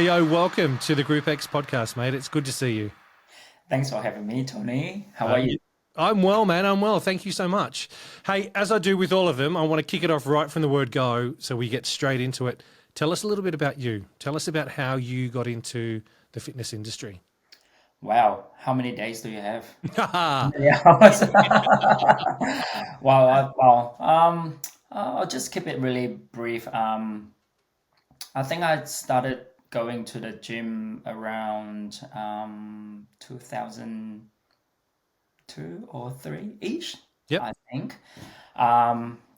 Teoh, welcome to the Group X podcast, mate. It's good to see you. Thanks for having me, Tony. How are you? You- I'm well, man. I'm well. Thank you so much. Hey, as I do with all of them, I want to kick it off right from the word go so we get straight into it. Tell us a little bit about you. Tell us about how you got into the fitness industry. Wow, how many days do you have? Haha. Yeah, hours. Wow, I'll just keep it really brief. I think I started going to the gym around 2002 or three ish, Yep. I think.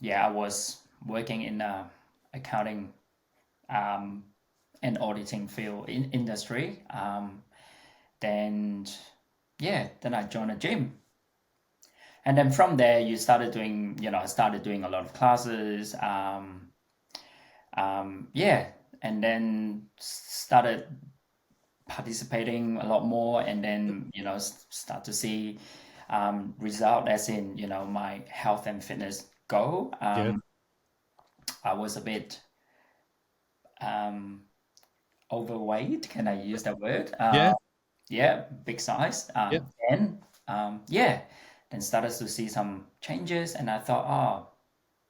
Yeah, I was working in accounting um, and auditing field in industry. Then then I joined a gym, and then from there you started doing, I started doing a lot of classes. Yeah, and then started participating a lot more, and then start to see result, as in my health and fitness goal. Yeah. I was a bit um, overweight. Can I use that word? Yeah. Yeah, big size. Yeah. Then started to see some changes, and I thought, oh,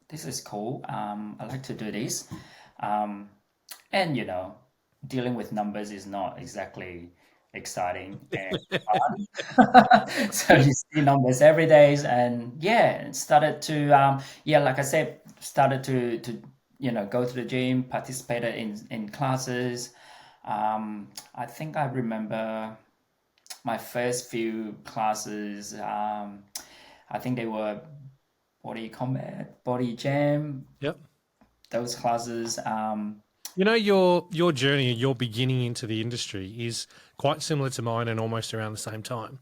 this is cool. I like to do this. Um, and dealing with numbers is not exactly exciting and fun. So you see numbers every day, and it started to like I said, started to go to the gym, participated in classes. I think I remember my first few classes. I think they were body combat, body jam, Yep. those classes. You know, your journey, your beginning into the industry is quite similar to mine and almost around the same time.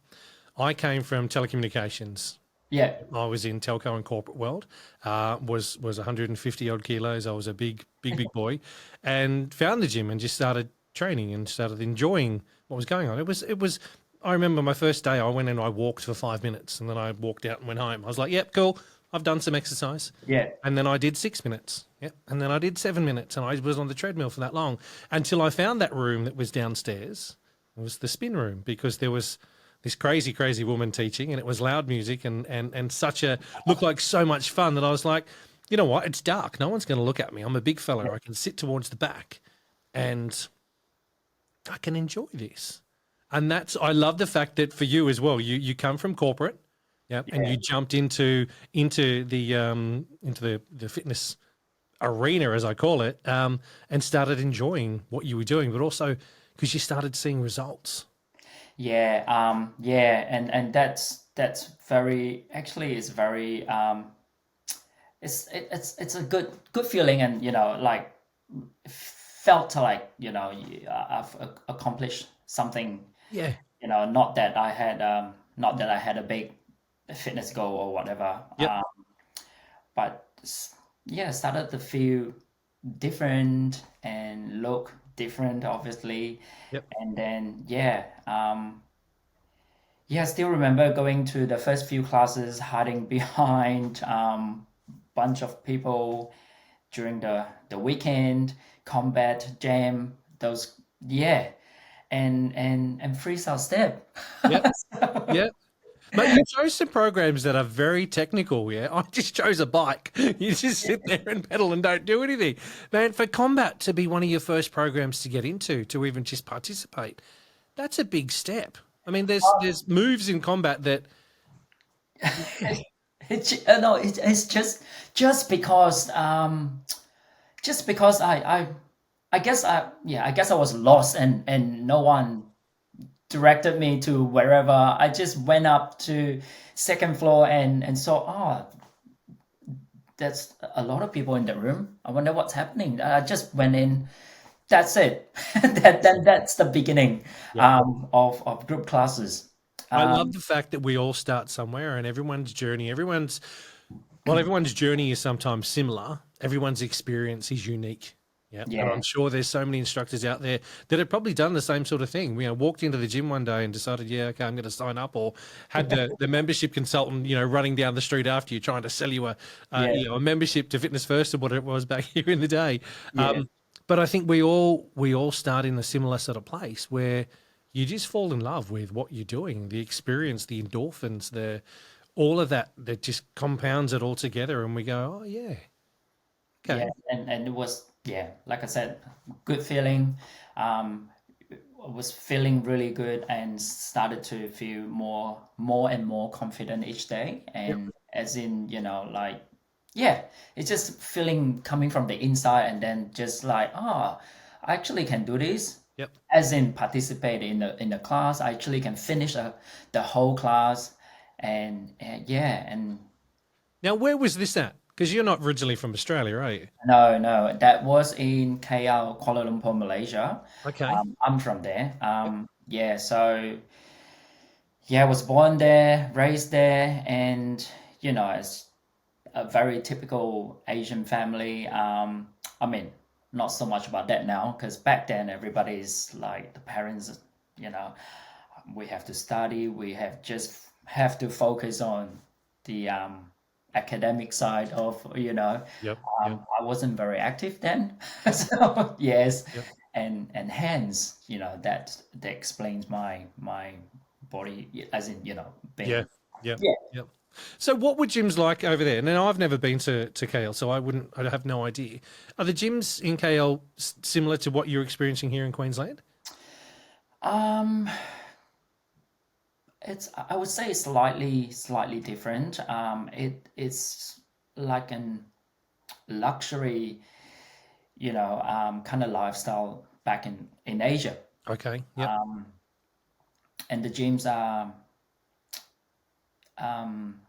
I came from telecommunications. Yeah, I was in telco and corporate world. Was 150 odd kilos. I was a big boy, and found the gym and just started training and started enjoying what was going on. It was. I remember my first day. I went and I walked for 5 minutes, and then I walked out and went home. I was like, "Yep, cool. I've done some exercise." yeah, And then I did 6 minutes. Yep. And then I did 7 minutes, and I was on the treadmill for that long until I found that room that was downstairs. It was the spin room because there was this crazy woman teaching, and it was loud music and such a looked like so much fun that I was like, you know what? It's dark. No one's going to look at me. I'm a big fella. I can sit towards the back, and I can enjoy this. And I love the fact that for you as well, you come from corporate, yeah, and yeah. you jumped into the fitness arena, as I call it, and started enjoying what you were doing, but also because you started seeing results. And that's very, actually it's very it's a good feeling, and like felt like I've accomplished something. Yeah, Not that I had a big fitness goal or whatever. yep, But started to feel different and look different, obviously. yep. And then I still remember going to the first few classes, hiding behind bunch of people during the weekend, combat jam, those and freestyle step. Yep. Yep. But you chose some programs that are very technical. Yeah, I just chose a bike. You just sit there and pedal and don't do anything, man. For combat to be one of your first programs to get into, to even just participate, that's a big step. I mean, there's moves in combat that No, it's just because I guess I guess I was lost, and no one directed me to wherever. I just went up to second floor and saw, there's a lot of people in the room. I wonder what's happening. I just went in. That's it. That's the beginning yeah. of group classes. I love the fact that we all start somewhere and everyone's journey is sometimes similar. Everyone's experience is unique. Yeah. And Yeah, I'm sure there's so many instructors out there that have probably done the same sort of thing. Walked into the gym one day and decided, yeah, okay, I'm going to sign up, or had the membership consultant, running down the street after you trying to sell you yeah, a membership to Fitness First or whatever it was back here in the day. yeah, But I think we all start in a similar sort of place where you just fall in love with what you're doing, the experience, the endorphins, the all of that that just compounds it all together, and we go, oh yeah, Yeah, okay, and it was, yeah, like I said, good feeling. Um, I was feeling really good and started to feel more and more confident each day. yep, And as in, like, yeah, it's just feeling coming from the inside, and then just like, oh, I actually can do this. yep. As in participate in the class, I actually can finish the whole class, and yeah, and Now, where was this at? Because you're not originally from Australia, are you? no, no, that was in KL, Kuala Lumpur, Malaysia. Okay, I'm from there. Yeah, so yeah, I was born there, raised there, and it's a very typical Asian family. I mean, not so much about that now, because back then everybody's like the parents, you know, we have to study, we have to focus on the academic side of, yep, yep, I wasn't very active then. So yes, yep. and hence, that explains my body, as in, Yeah, being, yep, yeah. yep. So, what were gyms like over there? Now, I've never been to KL, so I have no idea. Are the gyms in KL similar to what you're experiencing here in Queensland? Um, I would say it's slightly different. It's like an luxury, kind of lifestyle back in Asia. Okay, yep, Um, and the gyms are um,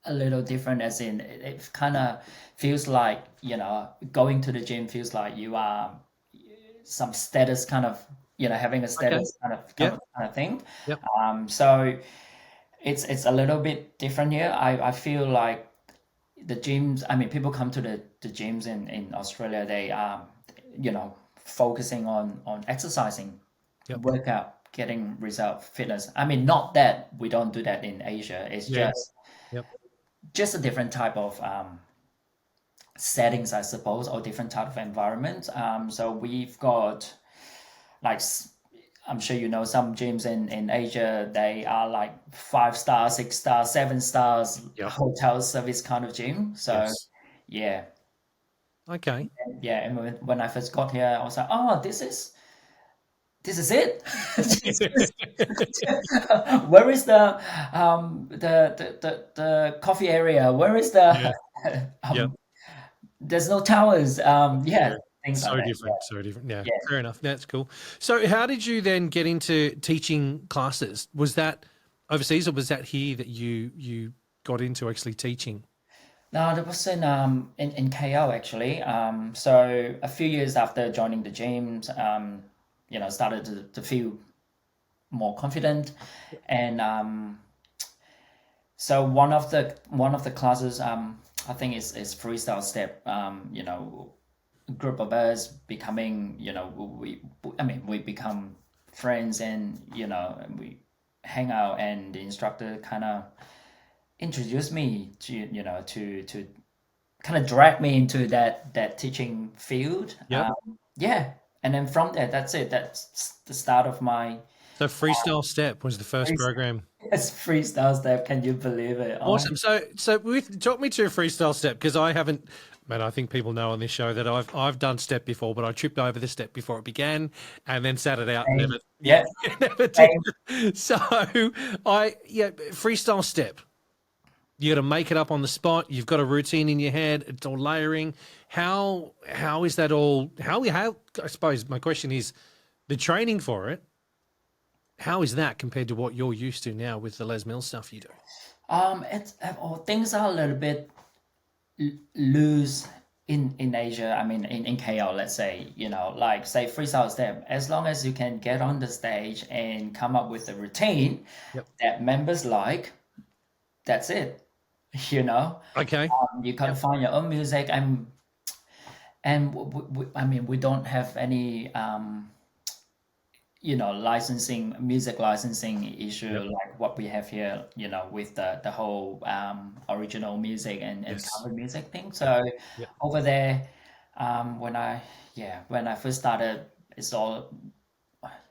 a little different, as in it kind of feels like, going to the gym feels like you are some status kind of, having a okay, status yep, kind of thing. yep, So it's a little bit different here. I feel like the gyms, I mean, people come to the gyms in Australia, they are, focusing on exercising, yep, workout, getting result, fitness. I mean, not that we don't do that in Asia. It's yeah, yep. just a different type of settings, I suppose, or different type of environment. So we've got like I'm sure some gyms in Asia, they are like 5 star, 6 star, 7 stars Yep. hotel service kind of gym. So Yes. yeah, Okay. yeah. And when I first got here, I was like, oh, this is it. Where is the coffee area? Where is Yeah. the Yep. there's no towers. Yeah, Yeah. things like So that. different. So different. Yeah. Yeah. Fair enough. That's cool. So, how did you then get into teaching classes? Was that overseas, or was that here that you got into actually teaching? No, that was in KL actually. So a few years after joining the gyms, started to feel more confident, and so one of the classes, I think is freestyle step. A group of us becoming, I mean, we become friends, and and we hang out, and the instructor kind of introduced me to, to kind of dragged me into that teaching field. Yep. Yeah, and then from there, that's it. That's the start of my So, Freestyle Step was the first program. freestyle step. Can you believe it? Oh, Awesome. So talk me to Freestyle Step, because I haven't. Man, I think people know on this show that I've done step before, but I tripped over the step before it began, and then sat it out and same. never, yeah, Yeah, never did. same. So Freestyle Step. You got to make it up on the spot. You've got a routine in your head. It's all layering. How is that all? How I suppose my question is the training for it. How is that compared to what you're used to now with the Les Mills stuff you do? It's things are a little bit loose in Asia. I mean, in KL, let's say, like say freestyle step. As long as you can get on the stage and come up with a routine Yep. that members like, that's it. You know, Okay. you gotta Yep. find your own music, and I mean, we don't have any licensing, music licensing issue Yep. like what we have here, with the whole original music and Yes. cover music thing. Yep. So Yep. over there, When I first started, it's all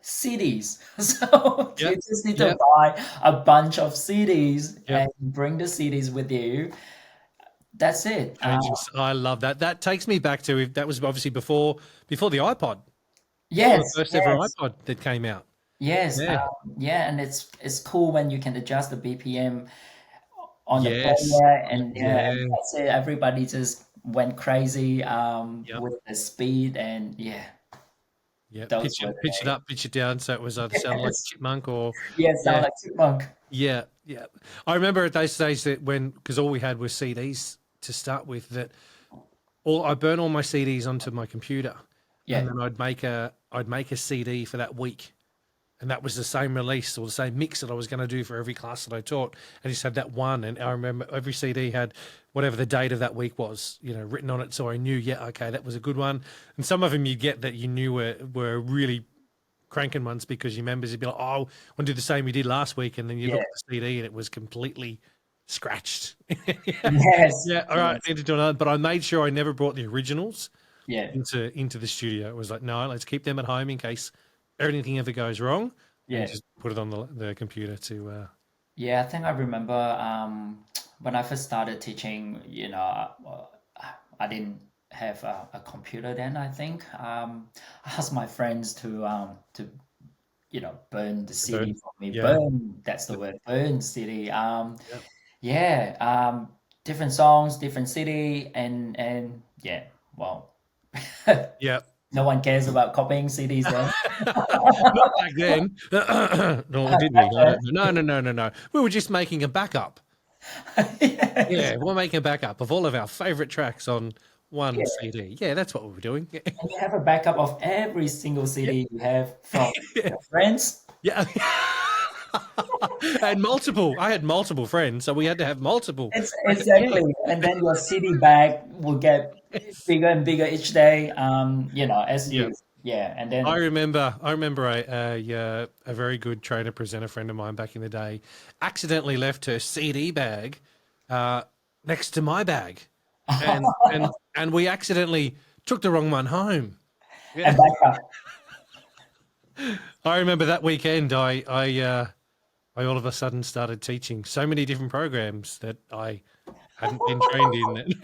CDs. So you Yep. just need to Yep. buy a bunch of CDs Yep. and bring the CDs with you. That's it. I love that. That takes me back to that was obviously before the iPod, before the Yes, first ever yes, iPod that came out. yes. Yeah. Yeah, and it's cool when you can adjust the BPM on the Yes. player, and yeah, and Yeah. that's it. Everybody just went crazy Yep. with the speed, and yeah, Yeah. those were the Pitch it days. up, pitch it down, so it was either sounded like a Yes, chipmunk or yeah, yeah. sound like Chipmunk. Yeah, yeah. I remember at those days that because all we had was CDs to start with, that all I burn all my CDs onto my computer, and Yeah, then I'd make a CD for that week, and that was the same release or the same mix that I was going to do for every class that I taught. I just had that one, and I remember every CD had whatever the date of that week was, written on it, so I knew, yeah, okay, that was a good one. And some of them you get that you knew were really cranking ones because your members would be like, "Oh, I want to do the same we did last week," and then you look yeah, at the CD and it was completely scratched. yes, Yeah, all right, yes, need to do another. But I made sure I never brought the originals yeah, into the studio. It was like, no, let's keep them at home in case anything ever goes wrong, and yeah. just put it on the computer to. Yeah, I think I remember when I first started teaching, I didn't have a computer then, I think. I asked my friends to burn the CD Burn. for me. Yeah, Burn, that's the yep, word, burn CD. yep, Yeah, different songs, different city, and yeah, well, yep. no one cares about copying CDs then. Not back then. No, did we? I don't know. No, no, no, no, no. We were just making a backup. Yes. Yeah, we're making a backup of all of our favorite tracks on one Yeah. CD. Yeah, that's what we were doing. And you have a backup of every single Yeah, CD you have from yeah, your friends. yeah. And multiple. I had multiple friends, so we had to have multiple. It's Yeah. exactly. And then your CD bag will get bigger and bigger each day. As Yeah. you, yeah, and then I remember a very good trainer presenter friend of mine back in the day accidentally left her CD bag uh, next to my bag, and we accidentally took the wrong one home. a Yeah. backup. I remember that weekend. I all of a sudden started teaching so many different programs that I hadn't been trained in.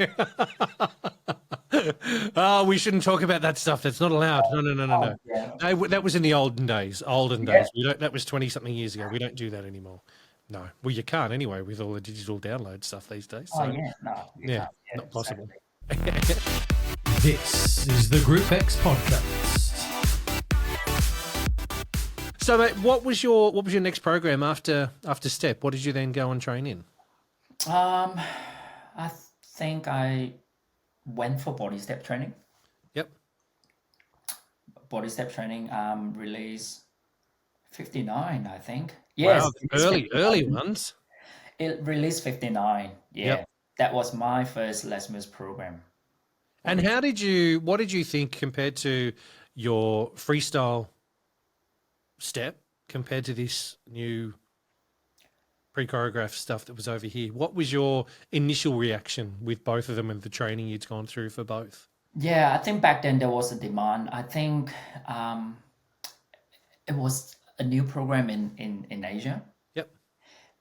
Oh, we shouldn't talk about that stuff. That's not allowed. No, no, no, no, no. Yeah. No, that was in the olden days. Olden Yeah. days. We don't. That was 20 something years ago. We don't do that anymore. No. Well, you can't anyway with all the digital download stuff these days. Oh So yeah. No, you yeah, can't. Yeah, not possible. exactly. This is the Group X podcast. So, mate, what was your next program after Step? What did you then go and train in? Um, I think I went for body step training. Yep. Body step training. Release 59, I think. Yes, Wow, release early 59. ones. It released 59. Yeah, Yep. that was my first Les Mills program. And what did you think compared to your freestyle step compared to this new pre-choreographed stuff that was over here? What was your initial reaction with both of them and the training you'd gone through for both? Yeah, I think back then there was a demand. I think it was a new program in Asia. Yep.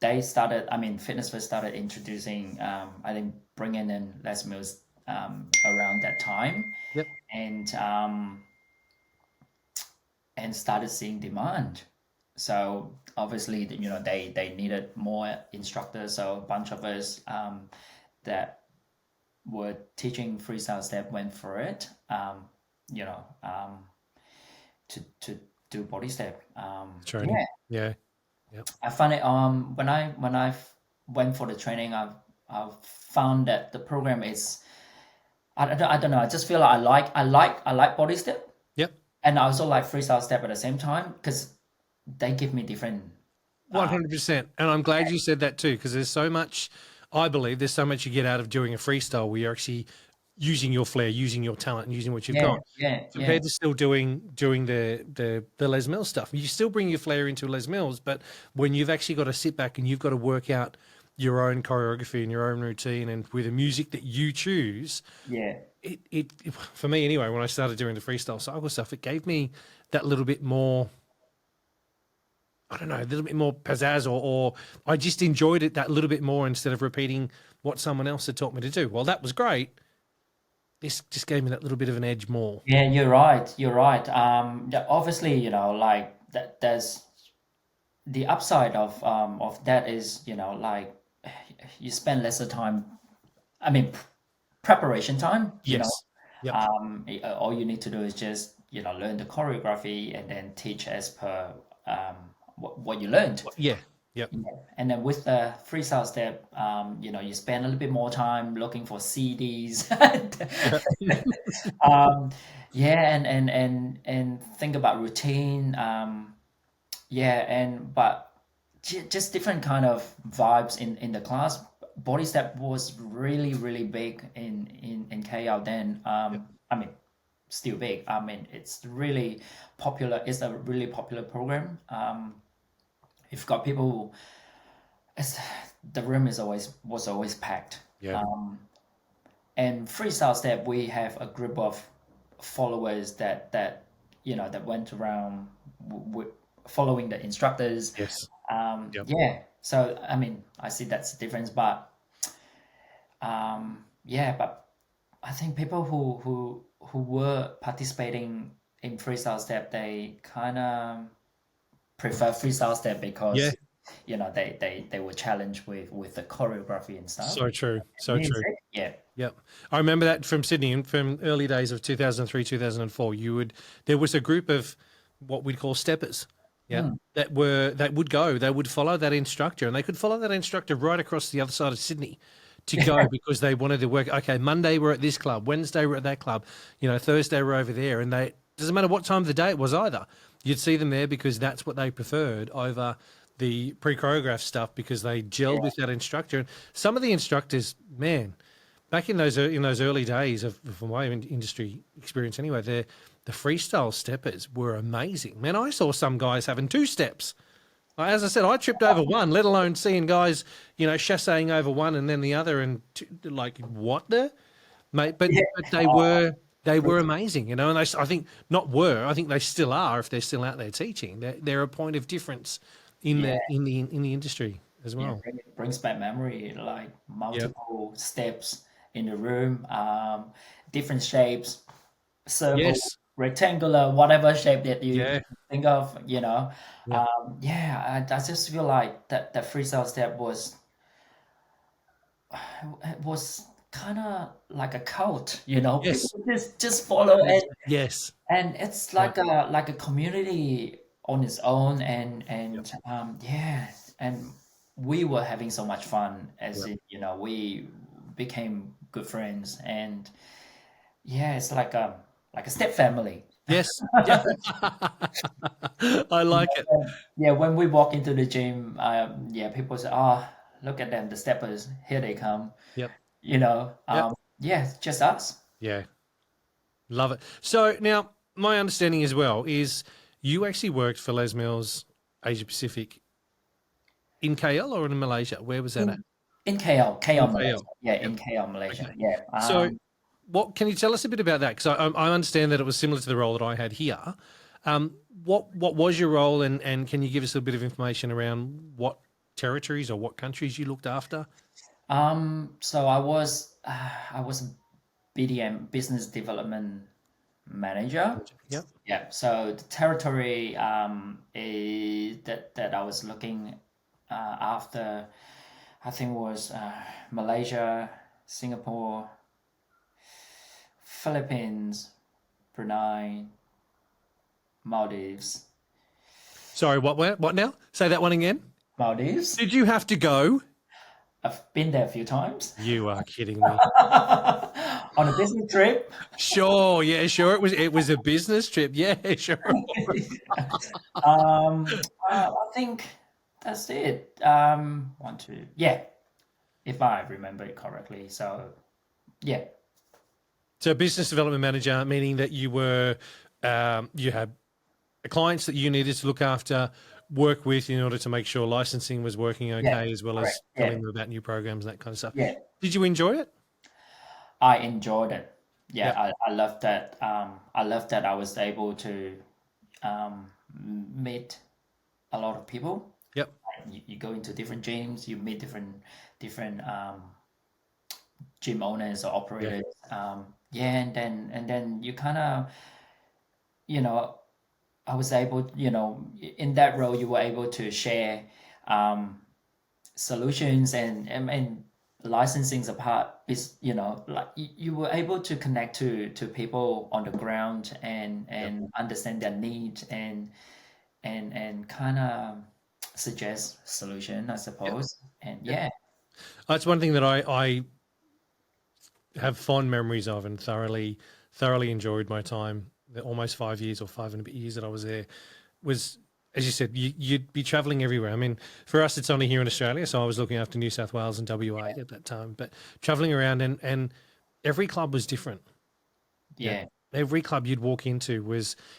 They started, I mean, Fitness First started introducing, I think, bringing in Les Mills around that time, Yep. and started seeing demand. So obviously, they needed more instructors. So a bunch of us that were teaching freestyle step went for it. You know, to do body step. Training. Yeah. Yep. I found it when I went for the training, I found that the program is I don't know. I just feel like I like body step, Yep. and I also like freestyle step at the same time because they give me different. 100%. And I'm glad you said that too, because there's so much, I believe there's so much you get out of doing a freestyle where you're actually using your flair, using your talent, and using what you've Yeah, got, yeah, compared to still doing the Les Mills stuff. You still bring your flair into Les Mills, but when you've actually got to sit back and you've got to work out your own choreography and your own routine and with the music that you choose, yeah, it for me anyway, when I started doing the freestyle cycle stuff, it gave me that little bit more, I don't know, a little bit more pizzazz, or I just enjoyed it that little bit more instead of repeating what someone else had taught me to do. Well, that was great. This just gave me that little bit of an edge more. Yeah, you're right. You're right. Yeah, obviously, like that. There's the upside of that is, like you spend lesser time. I mean, preparation time. Yes. Yep. All you need to do is just learn the choreography and then teach as per what you learned. Yeah. Yep. Yeah. And then with the freestyle step, you spend a little bit more time looking for CDs. Yeah, and think about routine. But just different kind of vibes in the class. Body step was really, really big in KL then. I mean, still big. I mean, it's really popular. It's a really popular program. You've got people. The room was always packed. Yeah. And freestyle step, we have a group of followers that went around following the instructors. Yes. Yep. Yeah. So I mean, I see that's the difference, but but I think people who were participating in freestyle step, they kind of prefer freestyle step because they were challenged with the choreography and stuff. So true. So true. Yeah. Yep. I remember that from Sydney and from early days of 2003, 2004. There was a group of what we'd call steppers. Yeah. They would follow that instructor, and they could follow that instructor right across the other side of Sydney to go because they wanted to work. Okay, Monday we're at this club, Wednesday we're at that club, Thursday we're over there, and doesn't matter what time of the day it was either. You'd see them there because that's what they preferred over the pre-choreographed stuff because they gelled with that instructor. And some of the instructors, man, back in those early days from my industry experience anyway, the freestyle steppers were amazing. Man, I saw some guys having 2 steps. As I said, I tripped over one, let alone seeing guys, chasseing over one and then the other, and like what the mate? But they were amazing, and I think I think they still are if they're still out there teaching. They're a point of difference in the industry as well. Yeah, it brings back memory, like multiple steps in the room, different shapes, circle, rectangular, whatever shape that you think of, I just feel like that freestyle step was kind of like a cult, People just follow it. Yes. And it's like a community on its own, and and we were having so much fun as we became good friends, and it's like a step family. Yes. I like it. Yeah, when we walk into the gym, people say, "Oh, look at them, the steppers, here they come." Yep. It's just us. Yeah. Love it. So now my understanding as well is you actually worked for Les Mills Asia Pacific in KL or in Malaysia? Where was that at? In KL, Malaysia. KL. In KL, Malaysia. Okay. Yeah. So what can you tell us a bit about that? Because I understand that it was similar to the role that I had here. What was your role, and can you give us a bit of information around what territories or what countries you looked after? So I was BDM, business development manager. Yep. Yeah. So the territory that I was looking after, I think was Malaysia, Singapore, Philippines, Brunei, Maldives. Sorry, what now? Say that one again. Maldives. Did you have to go? I've been there a few times. You are kidding me. On a business trip. Sure, yeah, sure. It was a business trip. Yeah, sure. I think that's it. 1, 2. Yeah, if I remember it correctly. So, yeah. So, business development manager, meaning that you were, you had clients that you needed to look after, work with in order to make sure licensing was working okay, as well as telling them about new programs and that kind of stuff. Yeah. Did you enjoy it? I enjoyed it. yeah, Yep. I love that. I love that I was able to meet a lot of people. Yep. You go into different gyms, you meet different gym owners or Yeah. operators. Yeah, and then you kind of, you know, I was able, in that role, you were able to share um, solutions and licensing's a part is, like you were able to connect to people on the ground Yep. and understand their needs and kind of suggest solution, I Yep. suppose. And Yep. yeah, That's one thing that I have fond memories of and thoroughly enjoyed my time. The almost 5 years or 5 and a bit years that I was there was, as you said, you'd be traveling everywhere. I mean, for us, it's only here in Australia, so I was looking after New South Wales and WA at that time. But traveling around and every club was different. Yeah. yeah, Every club you'd walk into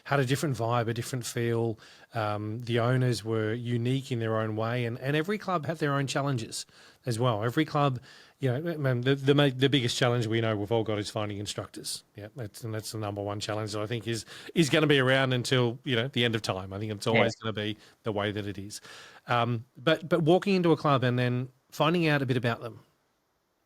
had a different vibe, a different feel. The owners were unique in their own way, and every club had their own challenges as well. Every club, man, the biggest challenge we know we've all got is finding instructors. Yeah, that's the number one challenge that I think is going to be around until the end of time. I think it's yeah, always going to be the way that it is. But walking into a club and then finding out a bit about them,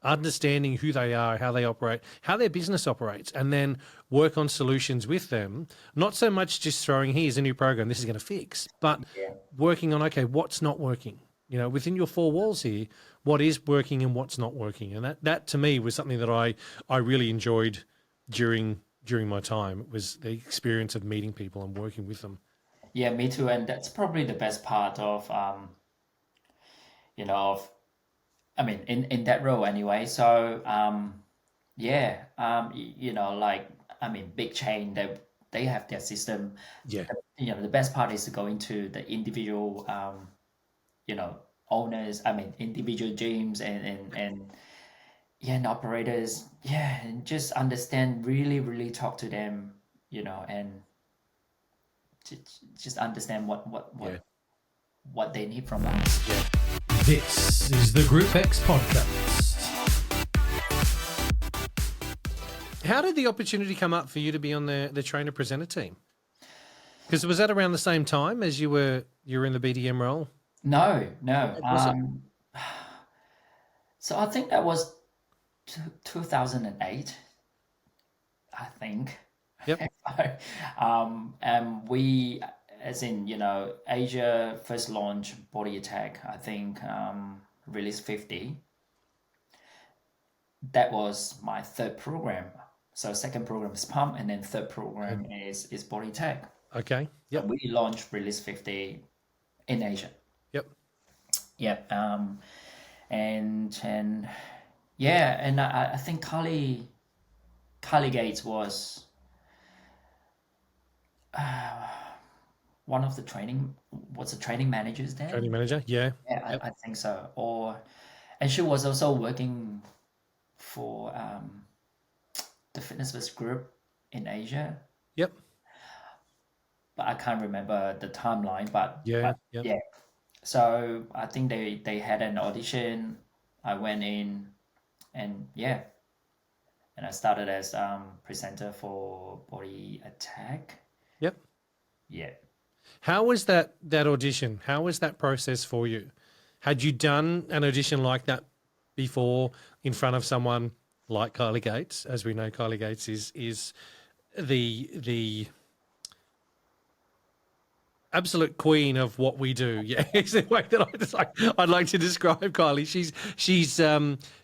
understanding who they are, how they operate, how their business operates, and then work on solutions with them. Not so much just throwing, here's a new program, this is going to fix, but yeah. working on, okay, what's not working? Within your four walls here, what is working and what's not working? And that to me was something that I really enjoyed during my time. It was the experience of meeting people and working with them. Yeah, me too. And that's probably the best part of of I mean, in that role anyway. So yeah, like I mean, big chain they have their system. Yeah. The best part is to go into the individual you know owners. I mean, individual gyms and yeah, and operators. Yeah, and just understand, really talk to them. And just understand Yeah. what they need from us. Yeah. This is the Group X podcast. How did the opportunity come up for you to be on the trainer presenter team? Because was that around the same time as you were in the BDM role? No, no. Was it? So I think that was 2008, I think. Yep. And we, as in, Asia first launched Body Attack, I think, release 50. That was my third program. So second program is Pump, and then third program is Body Attack. Okay. So Yep. we launched release 50 in Asia. Yep. Yep. And yeah, and I think Carly Gates was one of the training managers there. Training manager. Yeah. Yeah, Yep. I think so. And she was also working for the Fitness First group in Asia, Yep. but I can't remember the timeline. But Yeah. Yep. yeah, so I think they had an audition. I went in, and yeah, and I started as presenter for Body Attack. Yep. Yeah. How was that audition? How was that process for you? Had you done an audition like that before in front of someone like Kylie Gates? As we know, Kylie Gates is the absolute queen of what we do. Yeah, it's the way that I'd like to describe Kylie.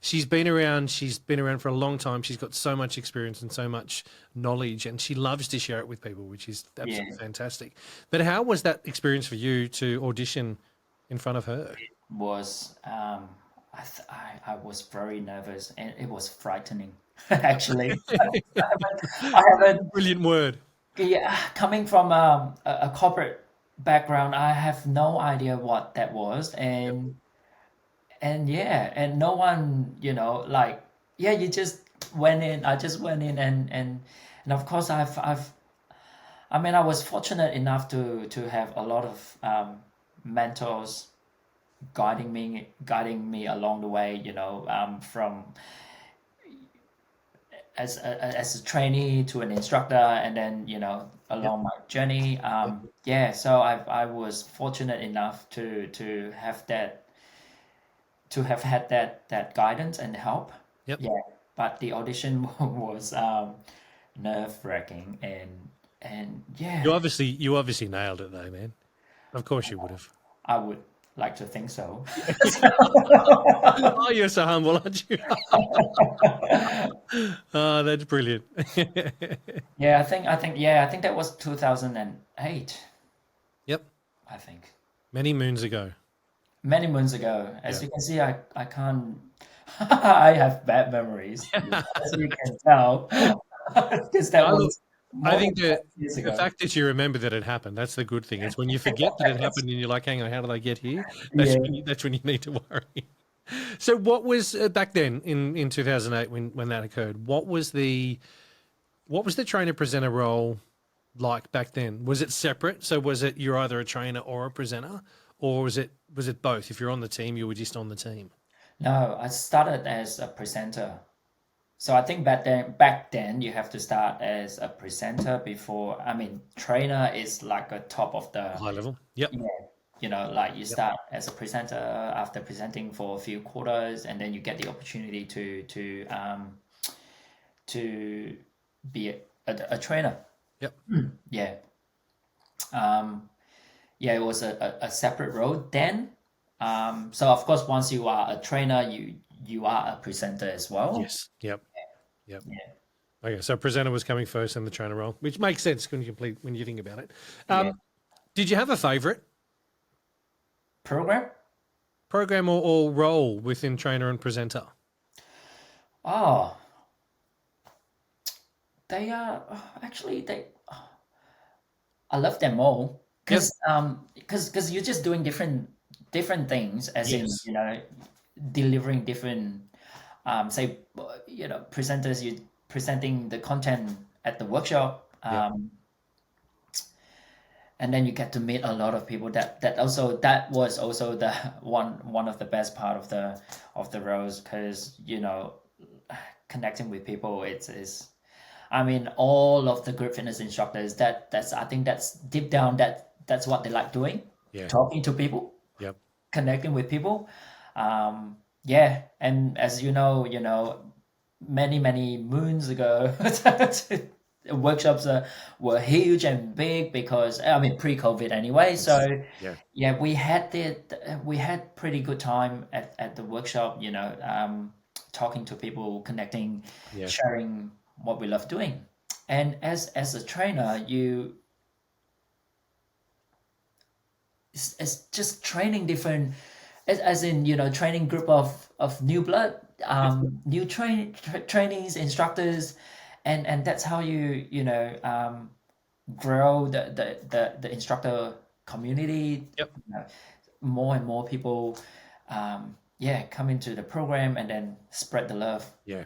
She's been around. She's been around for a long time. She's got so much experience and so much knowledge, and she loves to share it with people, which is absolutely fantastic. But how was that experience for you to audition in front of her? Was I was very nervous, and it was frightening. Actually, I haven't. Brilliant word. Yeah, coming from a corporate background, I have no idea what that was, and yeah, and no one, like, yeah, you just went in. I just went in, and of course, I mean, I was fortunate enough to have a lot of mentors guiding me along the way. From as a trainee to an instructor, and then along my journey. Yeah, so I was fortunate enough to have had that guidance and help. Yep. Yeah, but the audition was nerve-wracking, and You yeah, obviously nailed it though, man. Of course you would have. I would like to think so. Oh, you're so humble, aren't you? Oh, that's brilliant. Yeah, I think that was 2008. Yep. I think Many moons ago. many moons ago. As Yeah. you can see, I can't. I have bad memories, as you can tell, because that No, look, was I more think than 5 years the ago. fact that you remember that it happened, that's the good thing. It's when you forget that it happened and you're like, hang on, how did I get here? Yeah. That's when you need to worry. So what was back then in 2008 when that occurred? What was the trainer presenter role like back then? Was it separate? So was it you're either a trainer or a presenter, or was it both? If you're on the team, you were just on the team. No, I started as a presenter. So I think back then you have to start as a presenter before. I mean, trainer is like a top of the. High level. Yep. Yeah, like you start as a presenter after presenting for a few quarters, and then you get the opportunity to be a trainer. Yep. Yeah. Yeah, it was a separate role then. So of course, once you are a trainer, you are a presenter as well. Yes. Yep. Yep. Yeah. Okay, so presenter was coming first in the trainer role, which makes sense when you think about it. Yeah. Did you have a favorite Program? program or role within trainer and presenter? Oh, they are actually I love them all because you're just doing different things, as in Yes. delivering different say presenters, you presenting the content at the workshop, Yep. and then you get to meet a lot of people. That was also the one of the best part of the roles, because connecting with people, it's I mean, all of the group fitness instructors, that's I think that's deep down, that's what they like doing. Yeah. Talking to people, Yep. connecting with people. Yeah, and as many moons ago, workshops were huge and big, because I mean pre-COVID anyway. So Yeah. yeah, we had pretty good time at the workshop. Talking to people, connecting, Yeah. sharing what we love doing. And as a trainer, it's just training different, as in training group of new blood, new trainees, instructors, and that's how you grow the instructor community. Yep. More and more people come into the program, and then spread the love. Yeah.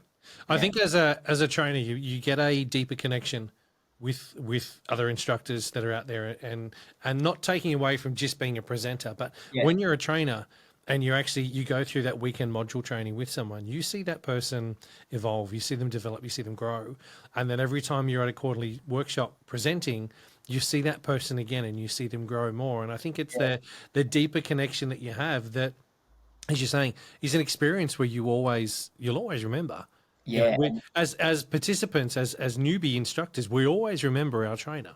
I think as a trainer, you get a deeper connection with other instructors that are out there, and not taking away from just being a presenter, but when you're a trainer and you go through that weekend module training with someone, you see that person evolve, you see them develop, you see them grow. And then every time you're at a quarterly workshop presenting, you see that person again and you see them grow more. And I think it's the deeper connection that you have that, as you're saying, is an experience where you'll always remember. Yeah. As participants, as newbie instructors, we always remember our trainer.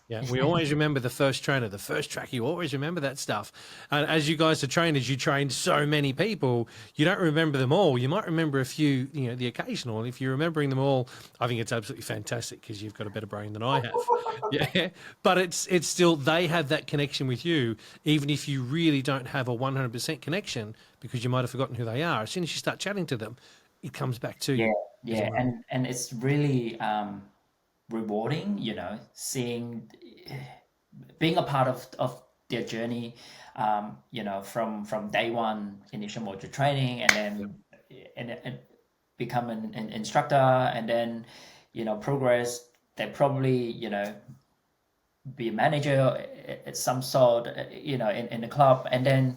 Yeah, we always remember the first trainer, the first track. You always remember that stuff. And as you guys are trainers, you trained so many people. You don't remember them all. You might remember a few, the occasional. And if you're remembering them all, I think it's absolutely fantastic, because you've got a better brain than I have. Yeah, but it's still, they have that connection with you, even if you really don't have a 100% connection, because you might have forgotten who they are. As soon as you start chatting to them, it comes back to you. Yeah, and it's really rewarding, seeing, being a part of their journey, from day one, initial module training, and then and become an instructor, and then progress. They probably be a manager at some sort, in the club, and then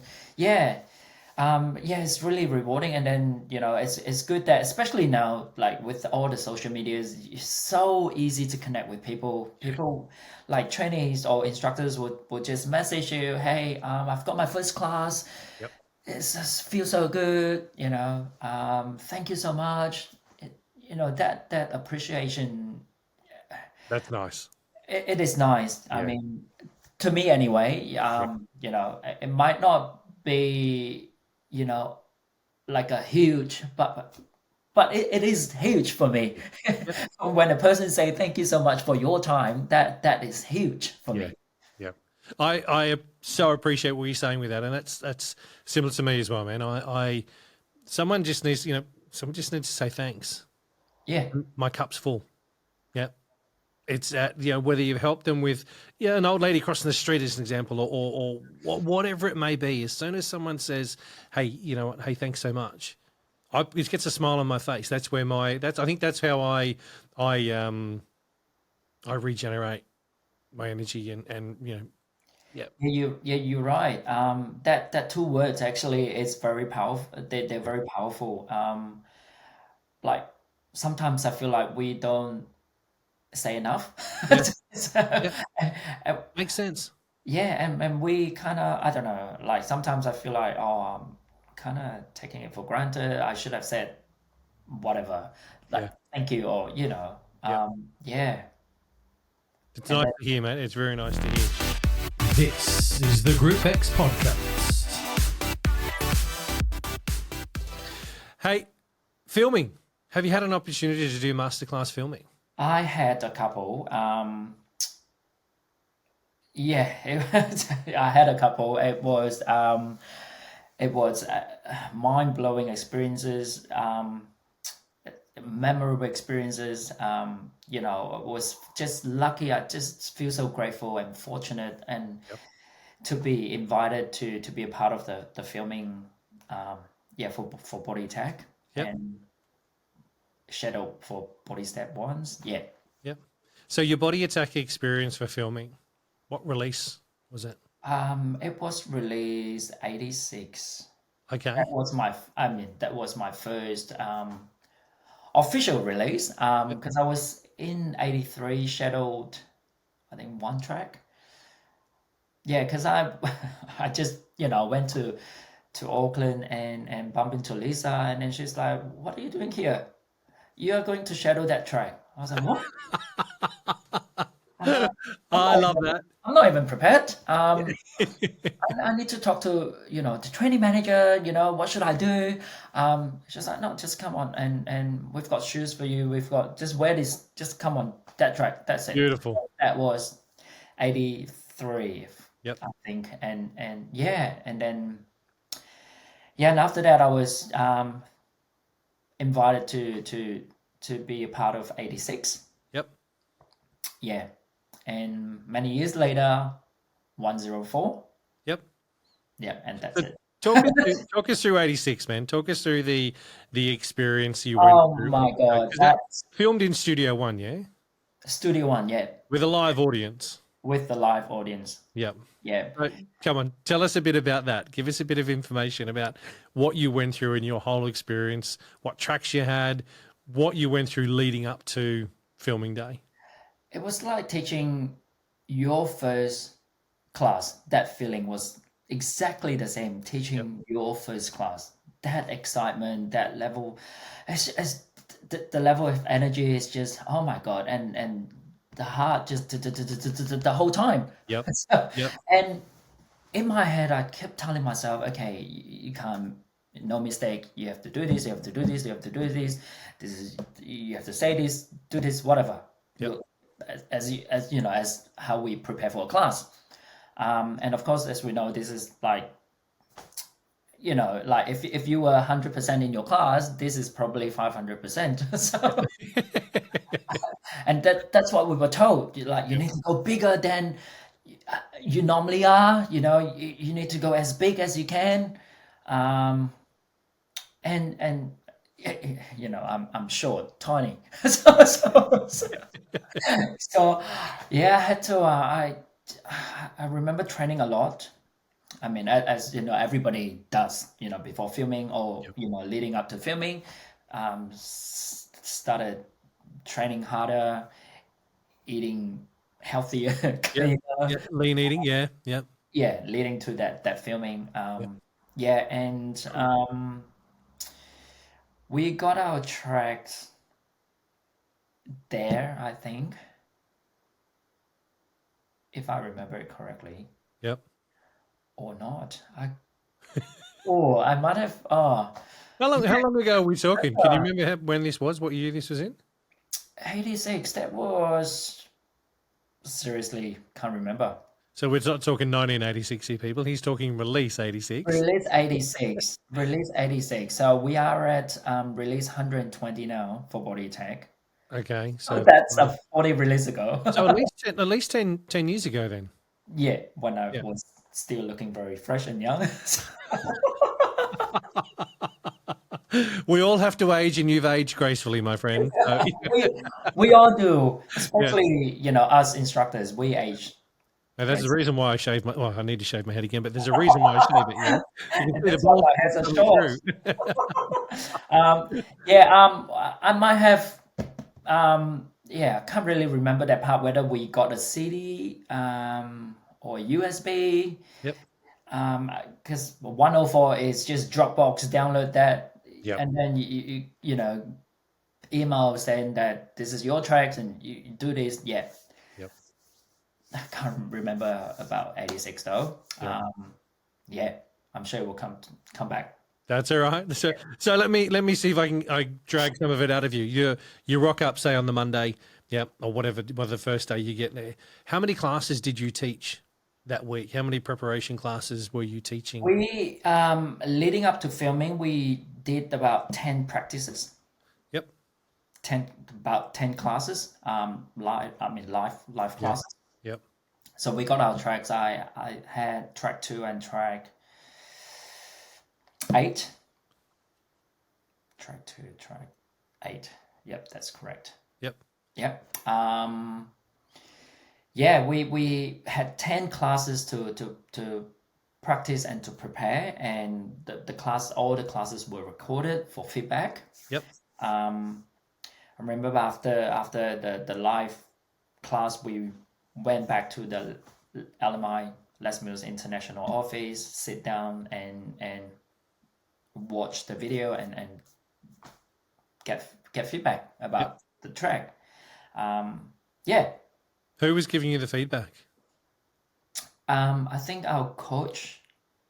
Yeah, it's really rewarding, and then it's good that especially now, like with all the social medias, it's so easy to connect with people. People like trainees or instructors would just message you, "Hey, I've got my first class. Yep. It just feels so good. Thank you so much." That appreciation. That's nice. It is nice. I Yeah. mean, to me anyway. Yep. It might not be, you know like a huge, but it is huge for me. Yep. When a person say thank you so much for your time, that is huge for Yeah. me. Yeah. I so appreciate what you're saying with that, and that's similar to me as well, man. I someone just needs, someone just needs to say thanks. Yeah, My cup's full. Yeah. It's whether you've helped them with an old lady crossing the street as an example, or whatever it may be. As soon as someone says, "Hey, you know what? Hey, thanks so much," it gets a smile on my face. That's where I think that's how I I regenerate my energy and yeah. you're right. That two words actually is very powerful. They're very powerful. Like sometimes I feel like we don't say enough. Yeah. Yeah. And- Makes sense. Yeah, and we kind of, I don't know, like sometimes I feel like, oh, I'm kind of taking it for granted. I should have said whatever, like Yeah. thank you, or Yeah. yeah. It's And nice then, to hear, man. It's very nice to hear. This is the Group X podcast. Hey, filming. Have you had an opportunity to do masterclass filming? I had a couple. Yeah, I had a couple. It was mind-blowing experiences, memorable experiences. Was just lucky. I just feel so grateful and fortunate, and Yep. to be invited to be a part of the filming. Yeah, for Body Tech Yep. and Shadow for Body Step Ones. Yeah. Yep. So your body attack experience for filming, what release was it? It was released 86. Okay. That was my first official release. Yep. Because I was in 83 shadowed, I think one track. Yeah, because I I just went to Auckland and bumped into Lisa, and then she's like, "What are you doing here? You are going to shadow that track." I was like, "What?" I'm like, I'm I not love even, that. I'm not even prepared. I need to talk to the training manager. What should I do? She's like, "No, just come on, and we've got shoes for you. We've got, just wear this. Just come on that track. That's it." Beautiful. That was 83, Yep. I think, and yeah, and then yeah, and after that I was invited to be a part of 86. Yep. Yeah, and many years later, 104. Yep. Yeah, and that's So it. talk us through 86, man. Talk us through the experience you went Oh through. my God, 'Cause that that's filmed in Studio One, yeah? Studio One, yeah, With a live audience. with the live audience. Yep. Yeah. So, come on, tell us a bit about that. Give us a bit of information about what you went through in your whole experience, what tracks you had, what you went through leading up to filming day. It was like teaching your first class. That feeling was exactly the same, Yep. teaching your first class. That excitement, that level, as the level of energy is just, oh my God, and the heart just the whole time. Yep. So, Yep. and in my head, I kept telling myself, okay, you can't, no mistake. You have to do this. You have to do this. You have to do this. This is, you have to say this, do this, whatever. Yep. As how we prepare for a class. And of course, as we know, this is like, like if you were 100% in your class, this is probably 500%. So, and that's what we were told. Like, you Yep. need to go bigger than you normally are. You need to go as big as you can. And I'm short, tiny. So yeah, I had to. I remember training a lot. I mean, as you know, everybody does, before filming or, leading up to filming, started training harder, eating healthier, Yep. cleaner. Yep. Lean eating. Yeah. Yep. Yeah, leading to that filming. Yep. Yeah, and we got our tracks there, I think, if I remember it correctly, Yep. or not. I might have. Oh, How long ago are we talking? Can you remember when this was? What year this was in? 86. That was seriously can't remember. So we're not talking 1986 here, people. He's talking release 86. Release 86. Release 86. So we are at release 120 now for Body Attack. Okay. So So that's a 40 release ago. so at least 10 years ago then. Yeah, when I Yeah. was still looking very fresh and young. We all have to age, and you've aged gracefully, my friend. So, we all do, especially us instructors. We age. and that's the reason why I shaved my. Well, I need to shave my head again, but there's a reason why I shave it. Yeah, you can see the That's why bald my heads are coming short. through. I might have. I can't really remember that part whether we got a CD or USB. Yep. Because 104 is just Dropbox, download that, Yep. and then you email saying that this is your tracks and you do this. Yeah. Yep. I can't remember about 86 though. Yep. I'm sure it will come back. That's all right. So let me see if I drag some of it out of you. You rock up, say on the Monday, or whatever the first day you get there. How many classes did you teach that week? How many preparation classes were you teaching? We leading up to filming, we did about 10 practices. Yep. About 10 classes. Live classes. Yep. So we got our tracks. I had track 2 and track 8. Track 2, track 8. Yep, that's correct. Yep. Yep. We had 10 classes to practice and to prepare, and all the classes were recorded for feedback. Yep. I remember after the live class, we went back to the LMI Les Mills International office, sit down and watch the video and get feedback about the track. Who was giving you the feedback? I think our coach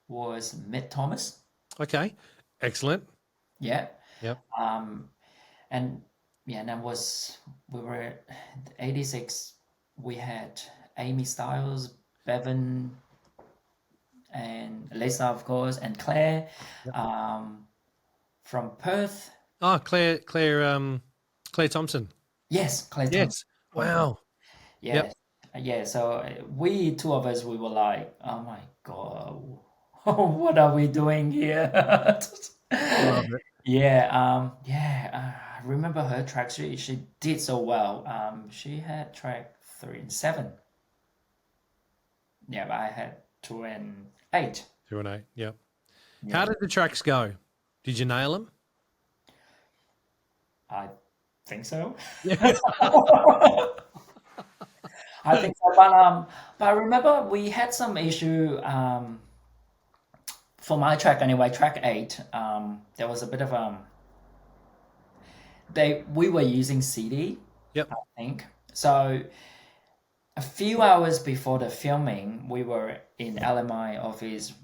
was Mitt Thomas. Okay. Excellent. Yeah. Yep. And we were at 86. We had Amy Styles, Bevan, and Lisa, of course, and Claire, from Perth. Oh, Claire Thompson. Yes, Claire Thompson. Yes. Wow. Yeah. Yep. Yeah. So we two of us, we were like, oh my God, what are we doing here? Love it. I remember her track. She did so well. She had track 3 and 7. Yeah, but I had 2 and 8. 2 and 8. Yep. Yeah. How did the tracks go? Did you nail them? I think so. Yeah. I think so, but I remember we had some issue for my track anyway. Track 8, there was a bit of we were using CD. Yep. I think so. A few hours before the filming, we were in LMI office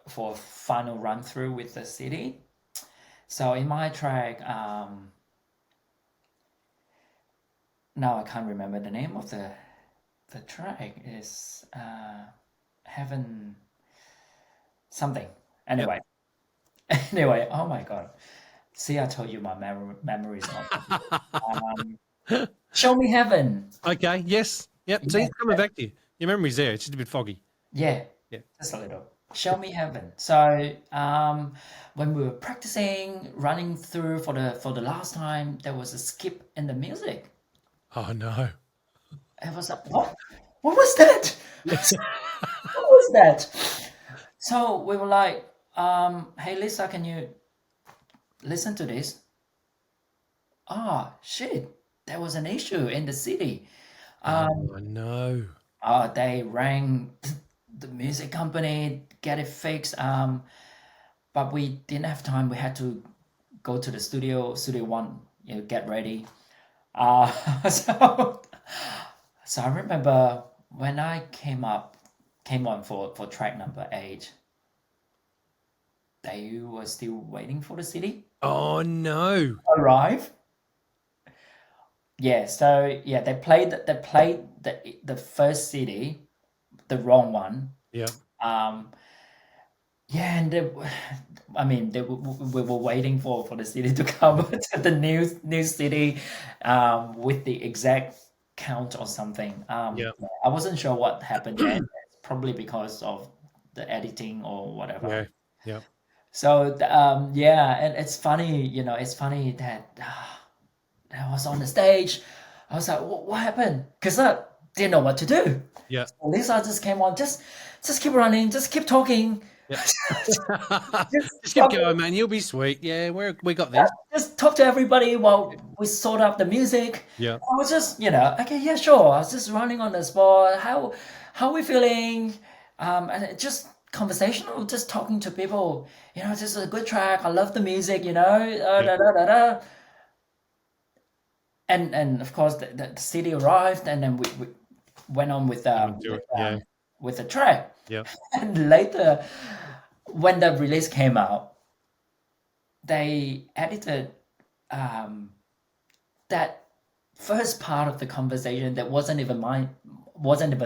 for a final run through with the CD. So in my track, now I can't remember the name of the track. Is Heaven something. Anyway, oh my God. See, I told you my memory is not. Show Me Heaven. Okay. Yes. Yep. See, it's coming back to you. Your memory's there. It's just a bit foggy. Yeah. Yeah. Just a little. Show Me Heaven. So when we were practicing, running through for the last time, there was a skip in the music. Oh no. It was like, what? What was that? What was that? So we were like, hey Lisa, can you listen to this? Ah, shit, there was an issue in the city. Oh Um, no. they rang the music company, get it fixed. But we didn't have time. We had to go to the studio one, get ready. So so I remember when I came on for track number 8, they were still waiting for the city Oh no. to arrive. Yeah, so yeah, they played the first CD, the wrong one. Yeah. Um, yeah, and I mean, we were waiting for the city to come to the new city, with the exact count or something. Yeah. Yeah, I wasn't sure what happened there. It's probably because of the editing or whatever. Yeah. Yeah. So yeah, and it's funny, it's funny that I was on the stage. I was like, what happened? Because I didn't know what to do. Yeah. So Lisa just came on, just keep running, just keep talking. Yeah. Just Just keep going, man. You'll be sweet. Yeah, we got this. just talk to everybody while we sort out the music. Yeah. I was just, okay, yeah, sure. I was just running on the spot. How we feeling? And it just conversational, just talking to people. This is a good track. I love the music. Yeah. Da, da, da, da. And of course the city arrived, and then we went on with Do it. Yeah. with the track. Yeah. And later, when the release came out, they edited that first part of the conversation that wasn't even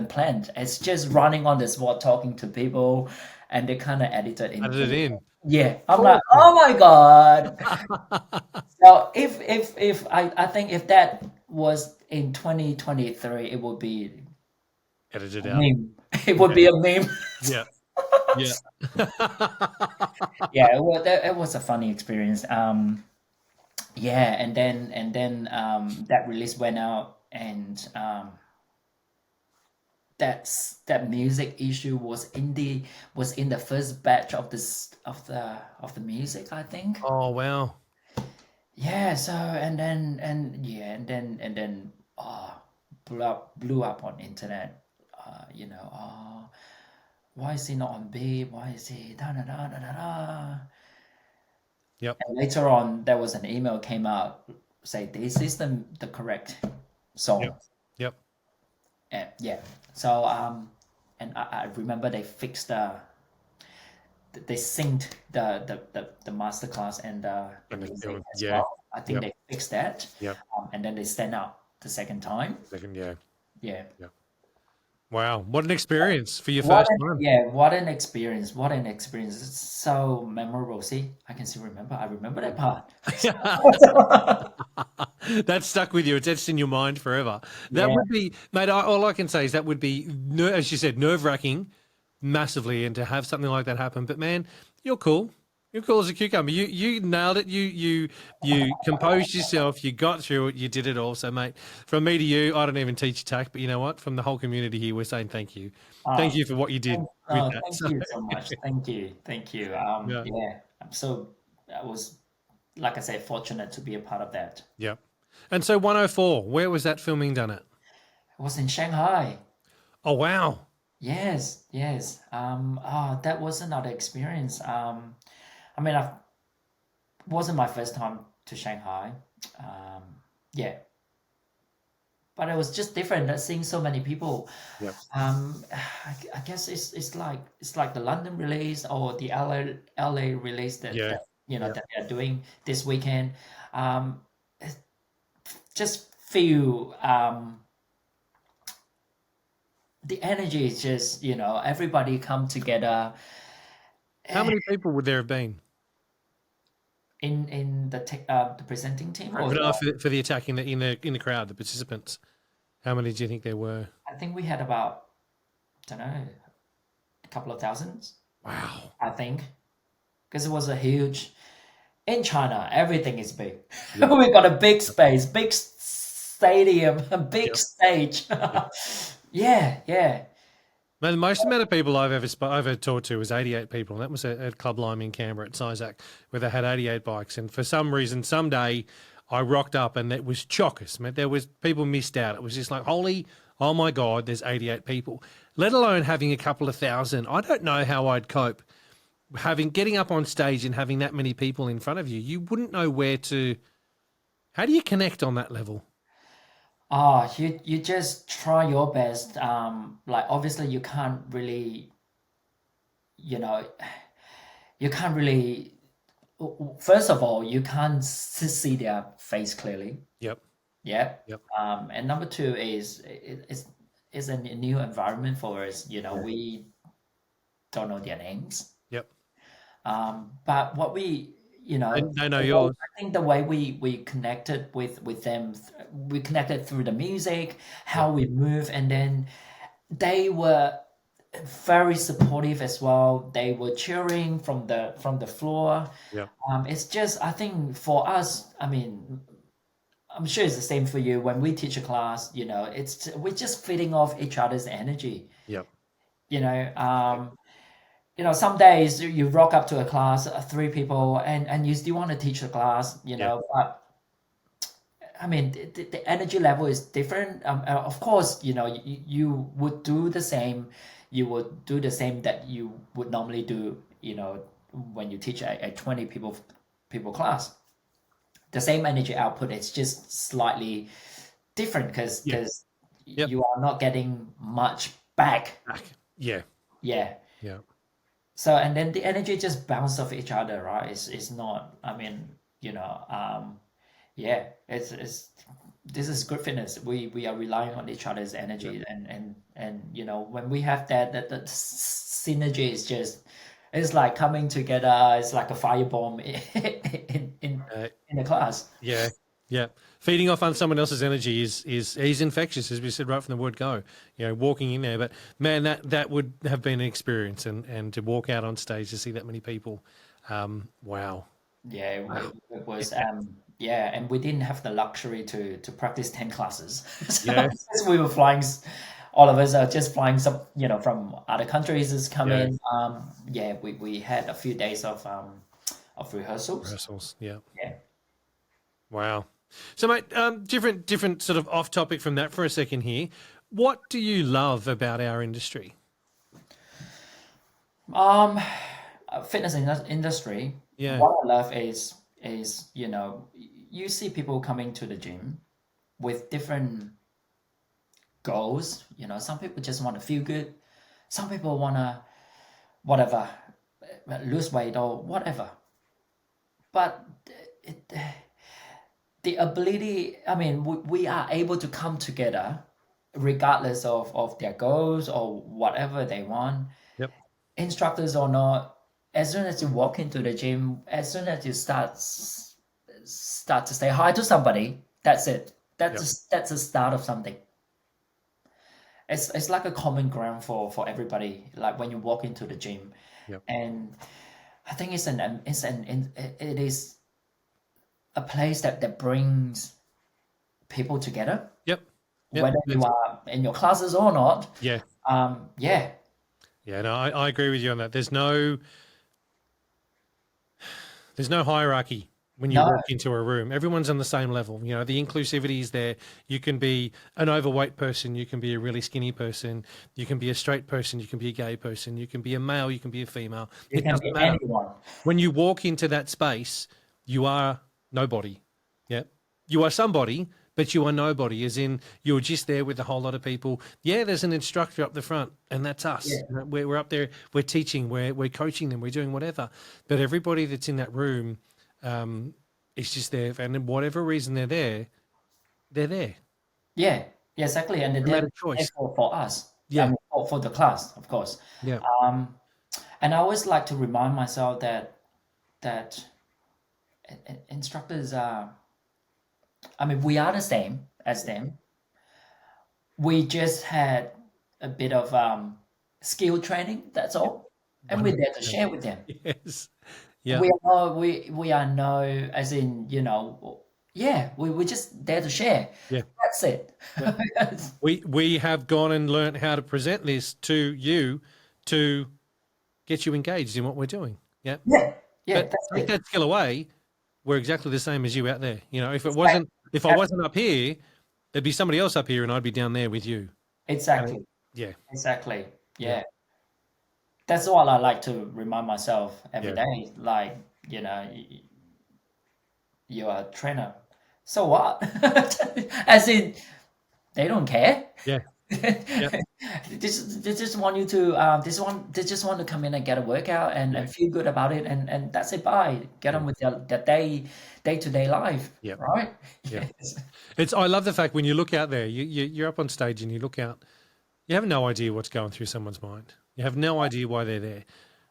planned. It's just running on the spot, talking to people, and they kind of edited Added it in. Yeah, I'm like, oh my god. So if I think if that was in 2023, it would be Edited a out. meme. It would be a meme. Yeah. Yeah. Yeah, it was a funny experience. Yeah, and then that release went out, and that music issue was in the first batch of the music, I think. Oh wow. Yeah, so and then blew up on internet. Why is he not on beat? Why is he da da da da da da? Yep. And later on, there was an email came out say this is the correct song. Yep. Yep. And yeah, so and I remember they fixed they synced the masterclass and the music as yeah. well. I think Yep. they fixed that. Yep. And then they sent out the second time. Second. Yeah. Yeah. Wow. What an experience for your What first an, time. yeah, what an experience. What an experience. It's so memorable. See, I can still remember. I remember that part. That stuck with you. It's etched in your mind forever. That Yeah. would be, mate. All I can say is that would be, as you said, nerve-wracking, massively, and to have something like that happen. But man, you're cool. You're cool as a cucumber. You nailed it. You composed yourself. You got through it. You did it all. So, mate, from me to you, I don't even teach you tack, but you know what? From the whole community here, we're saying thank you. Thank you for what you did with that. Thank you so much. Thank you. Yeah. Yeah, I was, like I say, fortunate to be a part of that. Yeah. And so 104, where was that filming done at? It was in Shanghai. Oh, wow. Yes. That was another experience. I mean, it wasn't my first time to Shanghai. Yeah, but it was just different. Seeing so many people. Yep. I guess it's like the London release or the LA release that that they're doing this weekend. It just feel the energy is just everybody come together. How many people would there have been? In the presenting team, or For the attack in the crowd, the participants, how many do you think there were? I think we had about, I don't know, a couple of thousands. Wow. I think, because it was a huge. In China, everything is big. Yep. We got a big space, big stadium, a big Yep. stage. Yeah. The most amount of people I've ever taught to was 88 people. And that was at Club Lime in Canberra at Sizac, where they had 88 bikes. And for some reason, someday I rocked up and it was chockers. Man, there was people missed out. It was just like, oh my God, there's 88 people, let alone having a couple of thousand. I don't know how I'd cope getting up on stage and having that many people in front of you. You wouldn't know how do you connect on that level? Oh, you just try your best. Like obviously you can't really, you know, you can't really. First of all, you can't see their face clearly. Yep. Yeah. Yep. And number two is it's a new environment for us. We don't know their names. Yep. But what we, They know yours. I think the way we connected with them, we connected through the music, how we move, and then they were very supportive as well. They were cheering from the floor. Yeah. It's just, I think for us, I mean, I'm sure it's the same for you. When we teach a class, we're just feeding off each other's energy. Yep. Some days you rock up to a class, three people, and you still want to teach the class, but I mean, the energy level is different. Of course, you would do the same. You would do the same that you would normally do, when you teach a 20 people class. The same energy output, it's just slightly different because you are not getting much back. Yeah. Yeah. Yeah. So, and then the energy just bounce off each other, right? It's not, I mean, it's this is good fitness. We are relying on each other's energy, and when we have that synergy is just, it's like coming together. It's like a firebomb in the class. Yeah. Yeah. Feeding off on someone else's energy is infectious, as we said right from the word go. Walking in there, but man, that would have been an experience, and to walk out on stage to see that many people, wow. Yeah, it was. And we didn't have the luxury to practice 10 classes. So since we were flying, all of us are just flying some, from other countries has come in. We had a few days of rehearsals. Yeah. Yeah. Wow. So, mate, different sort of off topic from that for a second here. What do you love about our industry? Fitness industry. Yeah. What I love is you see people coming to the gym with different goals. Some people just want to feel good. Some people want to lose weight or whatever. But the ability, I mean, we are able to come together regardless of their goals or whatever they want. Yep. Instructors or not, as soon as you walk into the gym, as soon as you start to say hi to somebody, that's it. That's the start of something. It's like a common ground for everybody. Like when you walk into the gym, and I think it is a place that brings people together. Yep. Whether you are in your classes or not. Yeah. Yeah. Yeah. No, I agree with you on that. There's no hierarchy when you walk into a room. Everyone's on the same level. The inclusivity is there. You can be an overweight person. You can be a really skinny person. You can be a straight person. You can be a gay person. You can be a male. You can be a female. It doesn't matter. Anyone. When you walk into that space, you are nobody. Yeah. You are somebody, but you are nobody, as in you're just there with a whole lot of people. Yeah, there's an instructor up the front, and that's us. Yeah. We're up there, we're teaching, we're coaching them, we're doing whatever. But everybody that's in that room is just there, and whatever reason they're there, they're there. Yeah, exactly. And they're choice for us. Yeah. I mean, for the class, of course. Yeah. And I always like to remind myself that instructors are, I mean, we are the same as them. We just had a bit of skill training, that's all. And we're there to share with them. Yes. Yeah. We are no, as in, we're just there to share. Yeah. That's it. We have gone and learnt how to present this to you to get you engaged in what we're doing. Yeah. Yeah, But that's take it. that skill away, we're exactly the same as you out there. You know, if Exactly. I wasn't up here, there'd be somebody else up here and I'd be down there with you. Exactly. Yeah. Exactly. Yeah. Yeah. That's what I like to remind myself every Yeah. day. Like, you're a trainer. So what? As in, they don't care. Yeah. Yeah. They just want you to they just want to come in and get a workout and feel good about it, and that's it. Bye. Get on with their day-to-day life. Yeah. Right? Yeah. Yes. I love the fact when you look out there, you're up on stage and you look out, you have no idea what's going through someone's mind. You have no idea why they're there.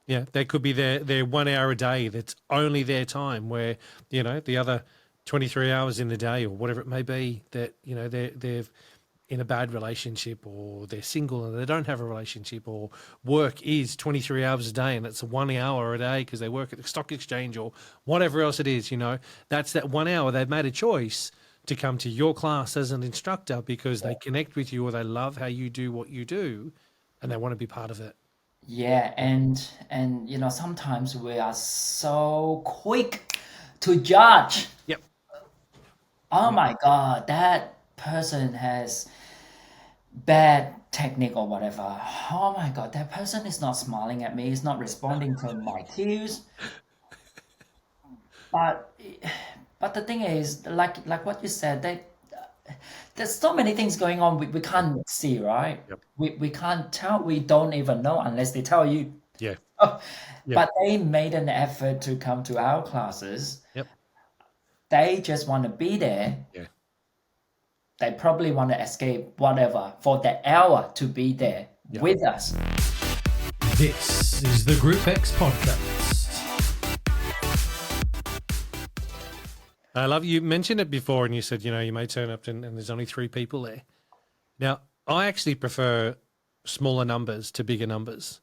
Yeah, they could be there 1 hour a day. That's only their time. Where the other 23 hours in the day or whatever it may be, that they're in a bad relationship or they're single and they don't have a relationship, or work is 23 hours a day and it's 1 hour a day because they work at the stock exchange or whatever else it is. That's that 1 hour they've made a choice to come to your class as an instructor because they connect with you or they love how you do what you do and they want to be part of it. Yeah, and sometimes we are so quick to judge. Yep. Oh my God, that person has bad technique or whatever. Oh my God, that person is not smiling at me, is not responding to my cues. But the thing is, like what you said, there's so many things going on we can't see, right? Yep. We can't tell, we don't even know unless they tell you. Yeah. But they made an effort to come to our classes. Yep. They just want to be there. Yeah. They probably want to escape whatever for that hour to be there with us. This is the Group X podcast. I love you mentioned it before and you said, you may turn up and there's only 3 people there. Now, I actually prefer smaller numbers to bigger numbers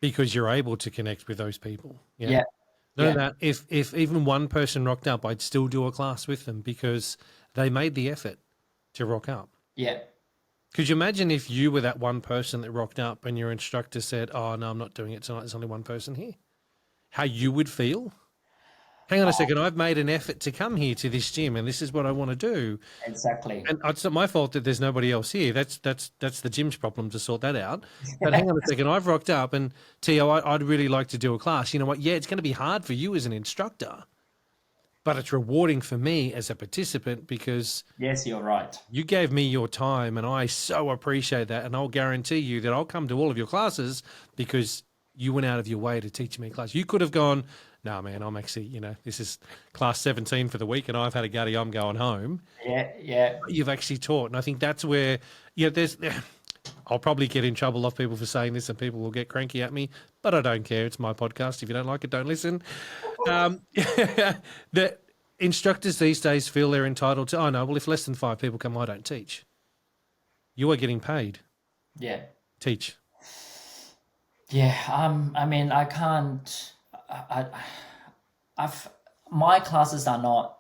because you're able to connect with those people. Yeah. Know that if even one person rocked up, I'd still do a class with them because they made the effort to rock up. Yeah. Could you imagine if you were that one person that rocked up and your instructor said, "Oh, no, I'm not doing it tonight. There's only one person here." How you would feel? Hang on a second. I've made an effort to come here to this gym and this is what I want to do. Exactly. And it's not my fault that there's nobody else here. That's the gym's problem to sort that out. But hang on a second. I've rocked up and Teoh, I'd really like to do a class. You know what? Yeah, it's going to be hard for you as an instructor, but it's rewarding for me as a participant because Yes, you're right. you gave me your time and I so appreciate that. And I'll guarantee you that I'll come to all of your classes because you went out of your way to teach me a class. You could have gone, "No, man, I'm actually, this is class 17 for the week and I've had a gutty, I'm going home." Yeah. But you've actually taught. And I think that's where, I'll probably get in trouble off people for saying this and people will get cranky at me, but I don't care. It's my podcast. If you don't like it, don't listen. That instructors these days feel they're entitled to, "Oh, no, well, if less than 5 people come, I don't teach." You are getting paid. Yeah. Teach. Yeah. I mean, I can't. My classes are not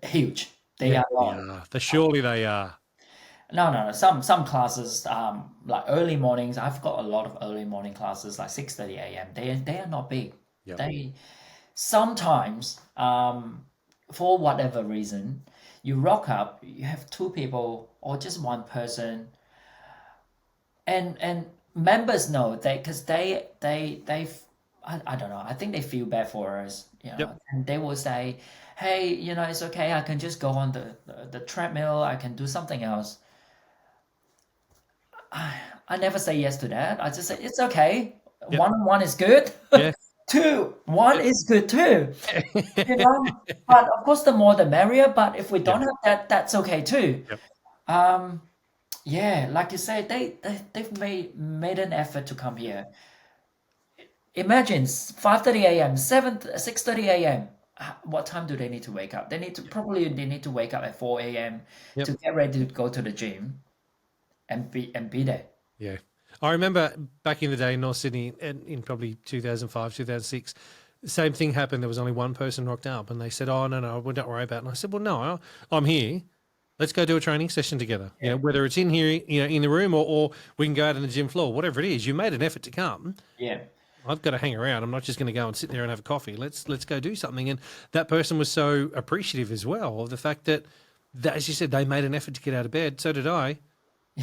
huge. They are not. Surely they are. No. Some classes, like early mornings. I've got a lot of early morning classes, like 6:30 a.m. They are not big. Yep. They sometimes, for whatever reason, you rock up. You have 2 people or just 1 person, and members know because they I don't know. I think they feel bad for us, Yep. and they will say, "Hey, it's okay. I can just go on the treadmill. I can do something else." I never say yes to that. I just say it's okay. Yep. 1 is good. Yeah. 2, 1 is good too. But of course, the more the merrier. But if we don't have that, that's okay too. Yep. Yeah, like you say, they've made an effort to come here. Imagine 5:30 a.m., 6:30 a.m. What time do they need to wake up? They need to wake up at 4 a.m. Yep. to get ready to go to the gym and be there. Yeah. I remember back in the day in North Sydney in probably 2005, 2006, Same thing happened. There was only one person rocked up, and they said, "Oh no, well, don't worry about it." And I said, "Well, no, I'm here. Let's go do a training session together. You know, whether it's in here, in the room, or we can go out on the gym floor, whatever it is. You made an effort to come. Yeah. I've got to hang around. I'm not just going to go and sit there and have a coffee. Let's go do something." And that person was so appreciative as well of the fact that, as you said, they made an effort to get out of bed. So did I.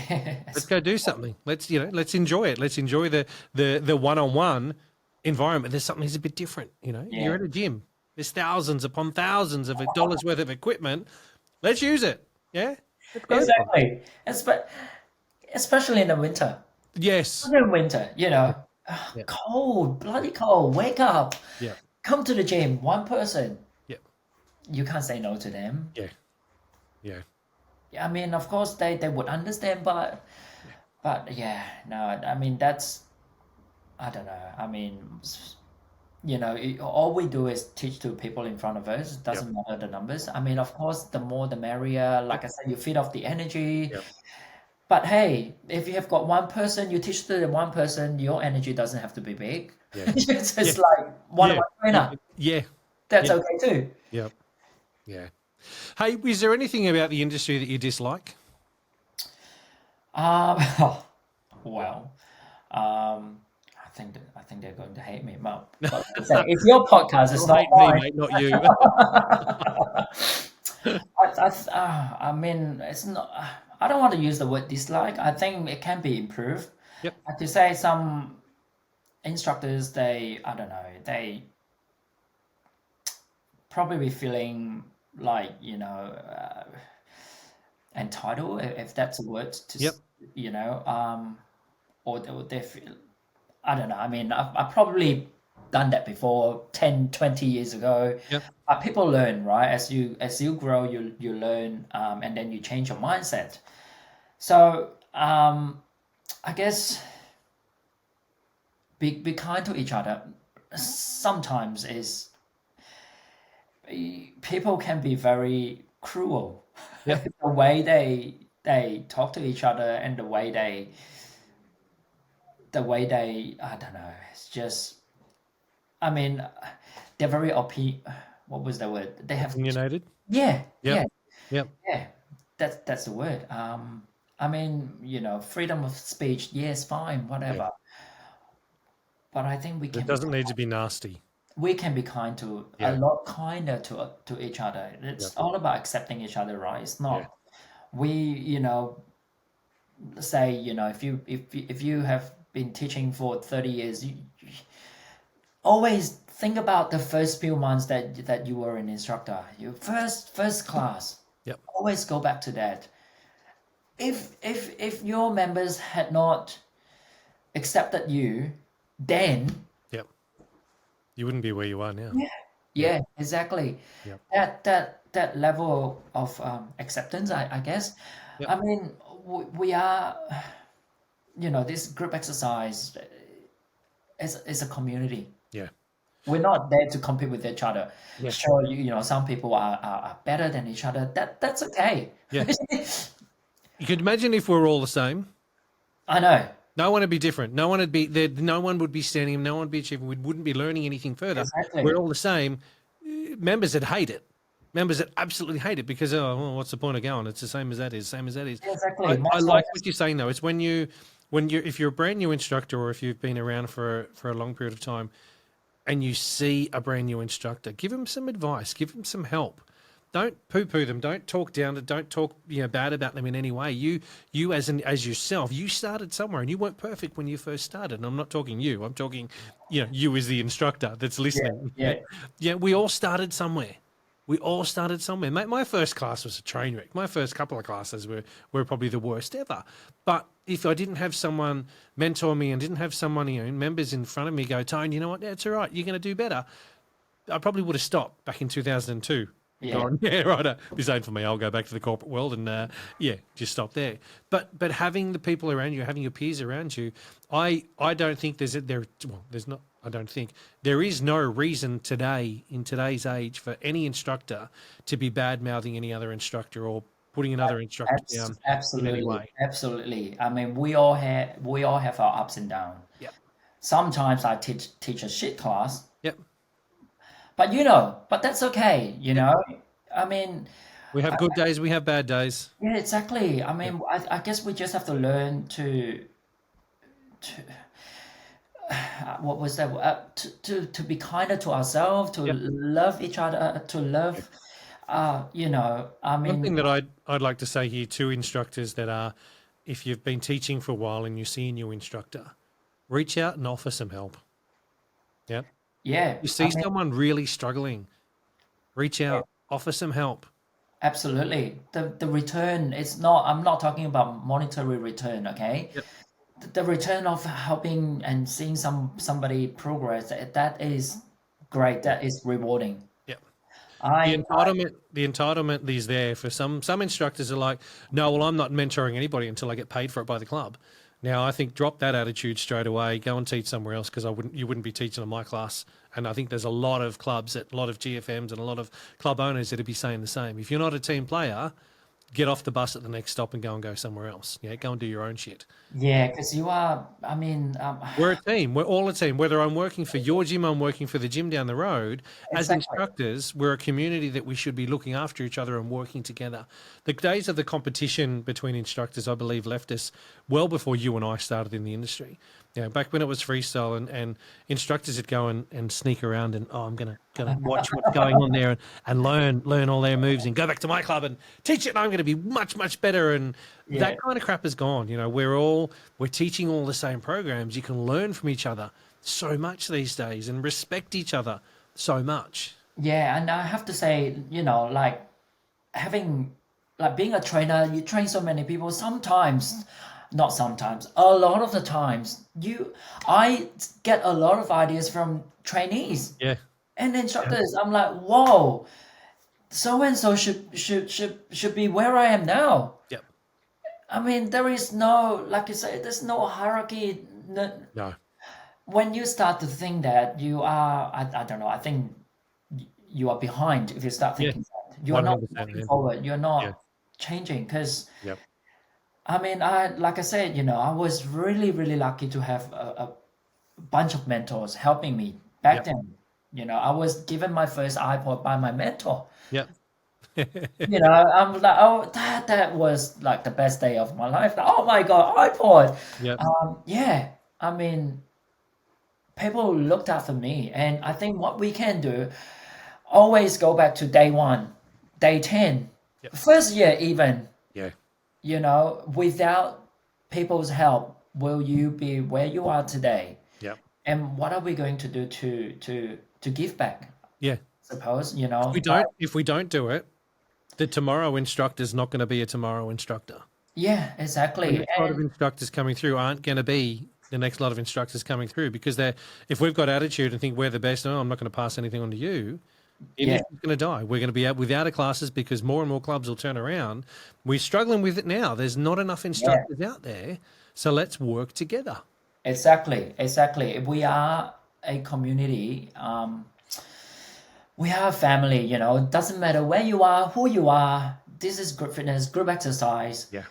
Let's go do something. Let's enjoy it. Let's enjoy the one-on-one environment. There's something that's a bit different. You're at a gym. There's thousands upon thousands of dollars worth of equipment. Let's use it. Yeah. Let's go. Exactly. Especially in the winter. Yes. In the winter, cold, bloody cold. Wake up. Yeah. Come to the gym. One person. Yeah. You can't say no to them. Yeah. Yeah. I mean, of course, they would understand, but yeah, no, I mean, I don't know. I mean, all we do is teach to people in front of us. It doesn't matter the numbers. I mean, of course, the more the merrier. Like I said, you feed off the energy. Yep. But hey, if you have got one person, you teach to the one person, your energy doesn't have to be big. Yeah. It's just like one-on-one trainer. Yeah. That's okay too. Yep. Yeah. Hey, is there anything about the industry that you dislike? Well, I think they're going to hate me. But it's your podcast. It's not Hate mine. me, mate, not you. I mean, it's not. I don't want to use the word dislike. I think it can be improved. Yep. Like to say some instructors, they probably be feeling like entitled, if that's a word to Yep. or they feel, I don't know. I mean, I've probably done that before 10, 20 years ago. Yep. But people learn, right? As you grow, you learn, and then you change your mindset. So I guess be kind to each other. Sometimes people can be very cruel. Yep. The way they talk to each other and the way they I don't know. It's just, I mean, they're very what was the word? They have Opinionated? yeah. Yep. Yeah. Yep. Yeah. That's the word. I mean, freedom of speech, yes, fine, whatever. But I think It doesn't need to be nasty. we can be kind to a lot kinder to each other. It's all about accepting each other, right? It's not we, say, if you have been teaching for 30 years, you always think about the first few months that you were an instructor. Your first class. Yep. Always go back to that. If your members had not accepted you, then Yep. You wouldn't be where you are now. yeah, exactly. Yep. That level of acceptance, I guess. Yep. I mean, we are, this group exercise is a community. Yeah. We're not there to compete with each other. Yeah. Sure, some people are better than each other. That's okay. Yeah. You could imagine if we're all the same. I know. No one would be different. No one would be there. No one would be standing. No one would be achieving. We wouldn't be learning anything further. Exactly. We're all the same. Members that hate it. Members that absolutely hate it because, what's the point of going? It's the same as that is. Same as that is. Exactly. I like what you're saying though. It's when if you're a brand new instructor or if you've been around for a long period of time, and you see a brand new instructor, give them some advice. Give them some help. Don't poo-poo them. Don't talk down to. Don't talk bad about them in any way. You as yourself, you started somewhere, and you weren't perfect when you first started. And I'm not talking you. I'm talking, you as the instructor that's listening. Yeah. We all started somewhere. My first class was a train wreck. My first couple of classes were probably the worst ever. But if I didn't have someone mentor me and didn't have someone, members in front of me go, Tone, you know what? That's all right. You're going to do better. I probably would have stopped back in 2002. Gone, right. This ain't for me. I'll go back to the corporate world and just stop there. But having the people around you, having your peers around you, I don't think there's not. I don't think there is no reason today in today's age for any instructor to be bad mouthing any other instructor or putting another instructor down in any way. Absolutely. I mean, we all have our ups and downs. Yep. Sometimes I teach a shit class. Yep. But but that's okay, I mean, We have good days, we have bad days. yeah, exactly. I Yep. mean, I guess we just have to learn to what was that? To be kinder to ourselves, to Yep. love each other, to Yep. love, I One mean, thing that I'd like to say here to instructors that are, if you've been teaching for a while and you see a new instructor, reach out and offer some help. Yep. yeah, You I see mean, someone really struggling, reach yeah, out, offer some help. absolutely. The return, it's not. I'm not talking about monetary return, okay? Yep. The return of helping and seeing somebody progress, that is great. Yeah. That is rewarding. Yep. I The entitlement is there for some instructors are like, no, well, I'm not mentoring anybody until I get paid for it by the club. Now, I think drop that attitude straight away. Go and teach somewhere else because you wouldn't be teaching in my class. And I think there's a lot of clubs, a lot of GFMs, and a lot of club owners that'd be saying the same. If you're not a team player, get off the bus at the next stop and go somewhere else. Yeah, go and do your own shit. Yeah, because you are. I mean, We're a team. We're all a team. Whether I'm working for your gym, I'm working for the gym down the road. As exactly. instructors, we're a community that we should be looking after each other and working together. The days of the competition between instructors, I believe, left us well before you and I started in the industry. You know, back when it was freestyle and instructors would go and sneak around and, I'm gonna watch what's going on there and learn all their moves and go back to my club and teach it and I'm gonna be much better. And Yeah, that kind of crap is gone. You know, we're teaching all the same programs. You can learn from each other so much these days and respect each other so much. yeah, and I have to say, like having, like being a trainer, you train so many people. Sometimes, not sometimes, a lot of the times, I get a lot of ideas from trainees Yeah. and Yeah. instructors. I'm like, whoa, so and so should be where I am now. Yep. I mean, there is no, like you say, there's no hierarchy. No. When you start to think that you are, I don't know, I think you are behind if you start Yeah. thinking that. You are not 100%, moving man. forward. You're Yeah. not changing. Because, Yep. I mean, like I said, I was really, really lucky to have a bunch of mentors helping me back Yep. then. I was given my first iPod by my mentor. Yep. I'm like, oh, that was like the best day of my life. Like, oh my God, iPod. Yep. Yeah, I mean, people looked after me. And I think what we can do, always go back to day one, day 10, Yep. first year even, Yeah. without people's help, will you be where you are today? Yep. And what are we going to do to give back? Yeah. Suppose, If we don't do it, the tomorrow instructor's not going to be a tomorrow instructor. yeah, The exactly. next lot of And instructors coming through aren't going to be the next lot of instructors coming through because if we've got attitude and think we're the best, no, I'm not going to pass anything on to you, the yeah, industry's going to die. We're going to be out without a classes because more and more clubs will turn around. We're struggling with it now. There's not enough yeah, instructors out there. So let's work together. exactly. We are a community. We are a family, it doesn't matter where you are, who you are. This is group fitness, group exercise. Yeah.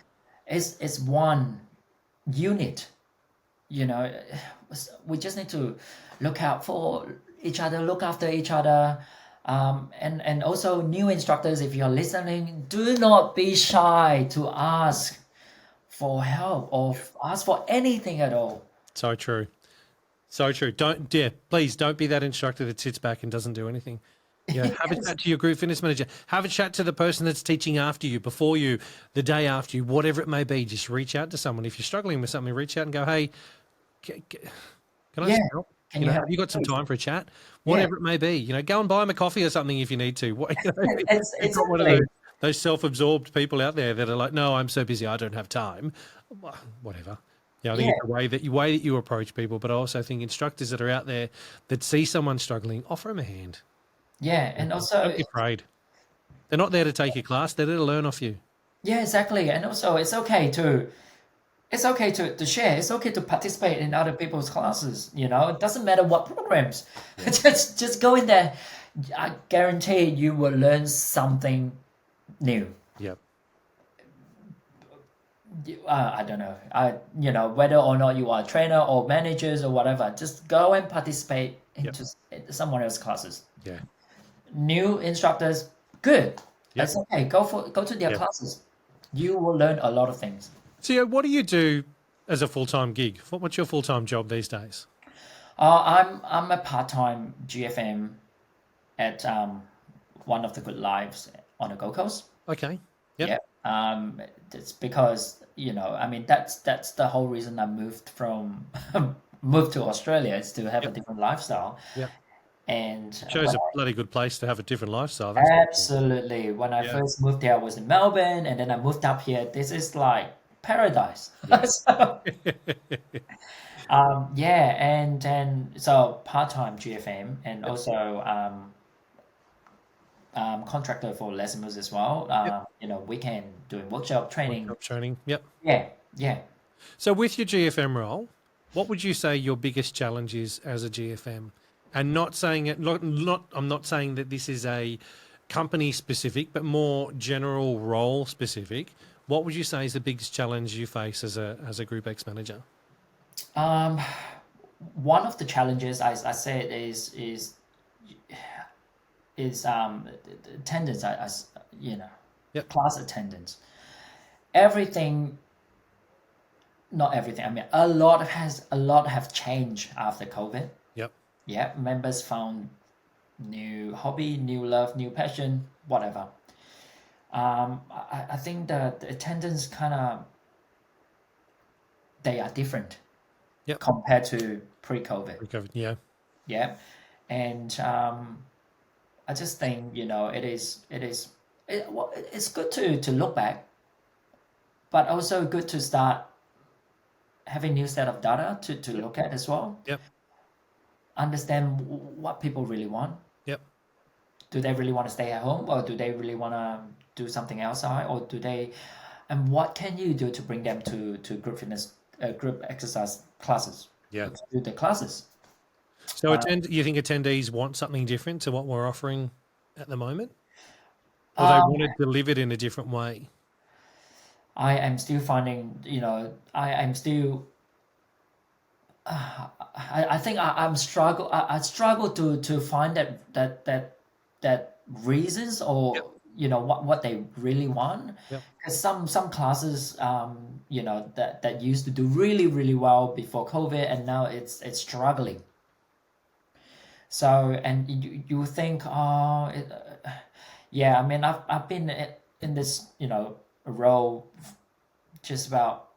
It's one unit, you know. We just need to look out for each other, look after each other. And also new instructors, if you're listening, do not be shy to ask for help or ask for anything at all. So true. So true. Please don't be that instructor that sits back and doesn't do anything. Have a chat to your group fitness manager. Have a chat to the person that's teaching after you, before you, the day after you, whatever it may be. Just reach out to someone. If you're struggling with something, reach out and go, hey, can I Yeah, help? can you help? Have you got some Please. time for a chat? Yeah, Whatever it may be. Go and buy them a coffee or something if you need to. it's You've got one of exactly. those self-absorbed people out there that are like, no, I'm so busy, I don't have time. Well, whatever. Yeah, I think Yeah, it's the way that you approach people, but I also think instructors that are out there that see someone struggling, offer them a hand. yeah, and also, Don't be afraid. They're not there to take your class; they're there to learn off you. yeah, exactly. And also, it's okay to share. It's okay to participate in other people's classes. It doesn't matter what programs. Yeah. Just go in there. I guarantee you will learn something new. Yep. I don't know. Whether or not you are a trainer or managers or whatever, just go and participate into someone else's classes. Yeah. New instructors, good. Yep. It's okay. Go to their Yep. classes. You will learn a lot of things. So, what do you do as a full-time gig? What's your full-time job these days? I'm a part-time GFM at one of the good lives on the Gold Coast. Okay. Yep. Yeah. It's because I mean that's the whole reason I moved from moved to Australia is to have a different lifestyle. Yep. And Shows when a bloody good place to have a different lifestyle. That's absolutely, when I first moved there, I was in Melbourne, and then I moved up here. This is like paradise. So, yeah, and then so part-time GFM and also contractor for lessons as well. Weekend doing workshop training. Workshop training. Yep. Yeah. So, with your GFM role, what would you say your biggest challenge is as a GFM? And not saying it, I'm not saying that this is a company specific, but more general role specific. What would you say is the biggest challenge you face as a Group X manager? One of the challenges I said is attendance. Yep. Class attendance. Everything. Not everything. I mean, a lot have changed after COVID. Yep. Yeah, members found new hobby, new love, new passion, whatever. I think the attendance kind of they are different. Yep. Compared to pre-COVID. Yeah. Yeah, and I just think it's good to look back, but also good to start having new set of data to look at as well. Yep. Understand what people really want. Yep. Do they really want to stay at home, or do they really want to do something outside, or and what can you do to bring them to group fitness, group exercise classes? Yeah. To do the classes. So, you think attendees want something different to what we're offering at the moment, or they want it delivered in a different way? I am still finding, I am still. I think I struggle to find that reasons or what they really want. Yep. Because some classes that used to do really really well before COVID, and now it's struggling. So and you think yeah, I mean I've been in this role just about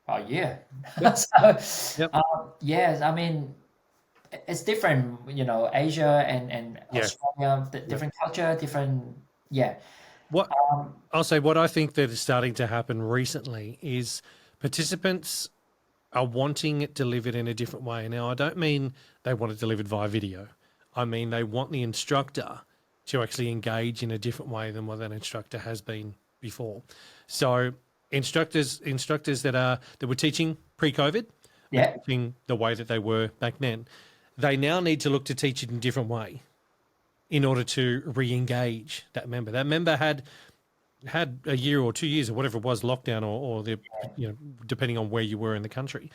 a year. So Yep. yes, I mean it's different, Asia and Australia, different culture, different What I'll say, what I think that is starting to happen recently is participants are wanting it delivered in a different way. Now, I don't mean they want it delivered via video. I mean they want the instructor to actually engage in a different way than what that instructor has been before. So instructors that were teaching pre-COVID, teaching the way that they were back then, they now need to look to teach it in a different way in order to re-engage that member. That member had a year or 2 years or whatever it was, lockdown or the depending on where you were in the country,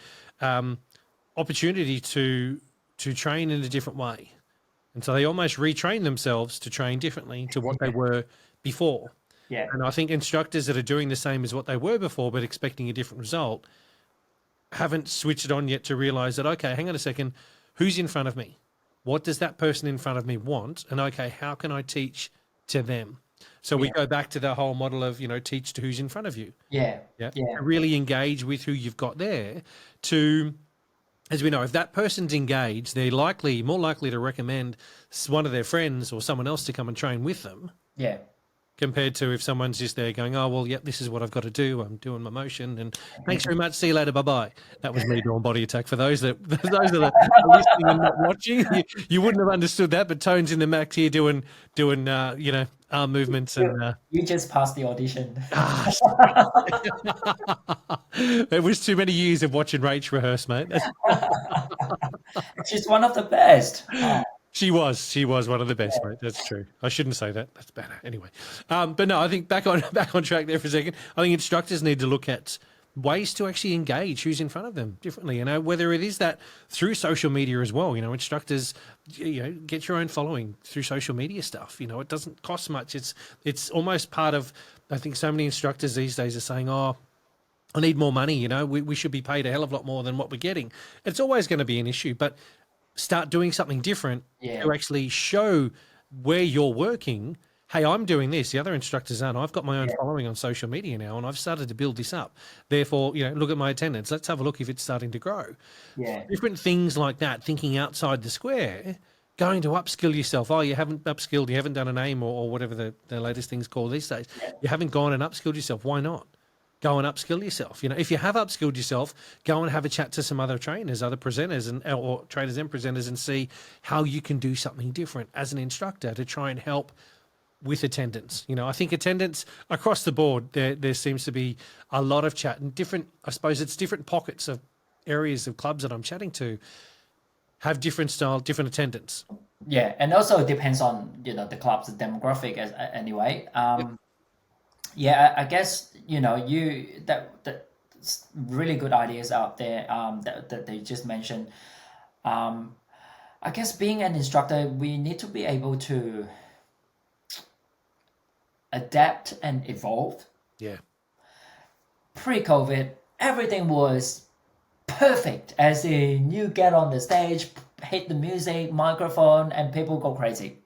opportunity to train in a different way. And so they almost retrain themselves to train differently to what they were before. Yeah. And I think instructors that are doing the same as what they were before but expecting a different result haven't switched it on yet to realize that, okay, hang on a second, who's in front of me? What does that person in front of me want? And okay, how can I teach to them? So we go back to the whole model of, teach to who's in front of you. Yeah. Really engage with who you've got there to, as we know, if that person's engaged, they're more likely to recommend one of their friends or someone else to come and train with them. Yeah. Compared to if someone's just there going, oh, well, yep, this is what I've got to do. I'm doing my motion and thanks very much. See you later. Bye-bye. That was me doing body attack. For those that are listening and not watching, you wouldn't have understood that, but Tone's in the max here doing arm movements. And you just passed the audition. It was too many years of watching Rach rehearse, mate. She's one of the best. She was one of the best, mate. That's true. I shouldn't say that. That's better. Anyway, but no, I think back on track there for a second. I think instructors need to look at ways to actually engage who's in front of them differently. You know, whether it is that through social media as well. You know, instructors, you know, get your own following through social media stuff. You know, it doesn't cost much. It's almost part of. I think so many instructors these days are saying, "Oh, I need more money." You know, we should be paid a hell of a lot more than what we're getting. It's always going to be an issue, but start doing something different Yeah. to actually show where you're working. Hey, I'm doing this. The other instructors aren't. I've got my own following on social media now, and I've started to build this up. Therefore, you know, look at my attendance. Let's have a look if it's starting to grow. Yeah. Different things like that, thinking outside the square, going to upskill yourself. Oh, you haven't upskilled, you haven't done a name or whatever the latest thing's called these days. You haven't gone and upskilled yourself. Why not? Go and upskill yourself. You know, if you have upskilled yourself, go and have a chat to some other trainers, other presenters or trainers and presenters and see how you can do something different as an instructor to try and help with attendance. You know, I think attendance across the board, there seems to be a lot of chat and different, I suppose it's different pockets of areas of clubs that I'm chatting to have different style, different attendance. Yeah, and also it depends on, you know, the club's demographic anyway. Yeah, I guess, you know, that really good ideas out there that they just mentioned. I guess being an instructor, we need to be able to adapt and evolve. Yeah. Pre-COVID, everything was perfect, as in you get on the stage, hit the music, microphone, and people go crazy.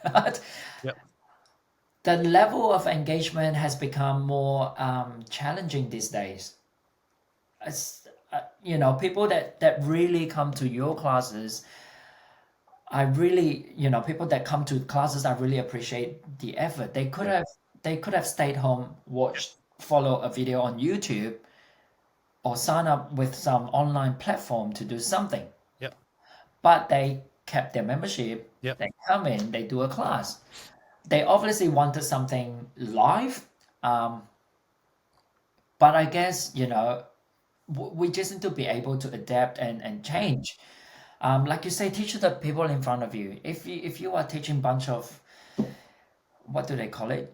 Yep. The level of engagement has become more challenging these days. You know, people that really come to your classes, I really, you know, people that come to classes, I really appreciate the effort. They could have stayed home, watched, follow a video on YouTube, or sign up with some online platform to do something. Yep. But they kept their membership. Yep. They come in, they do a class. They obviously wanted something live, but I guess, you know, we just need to be able to adapt and change. Like you say, teach the people in front of you. If you are teaching bunch of, what do they call it,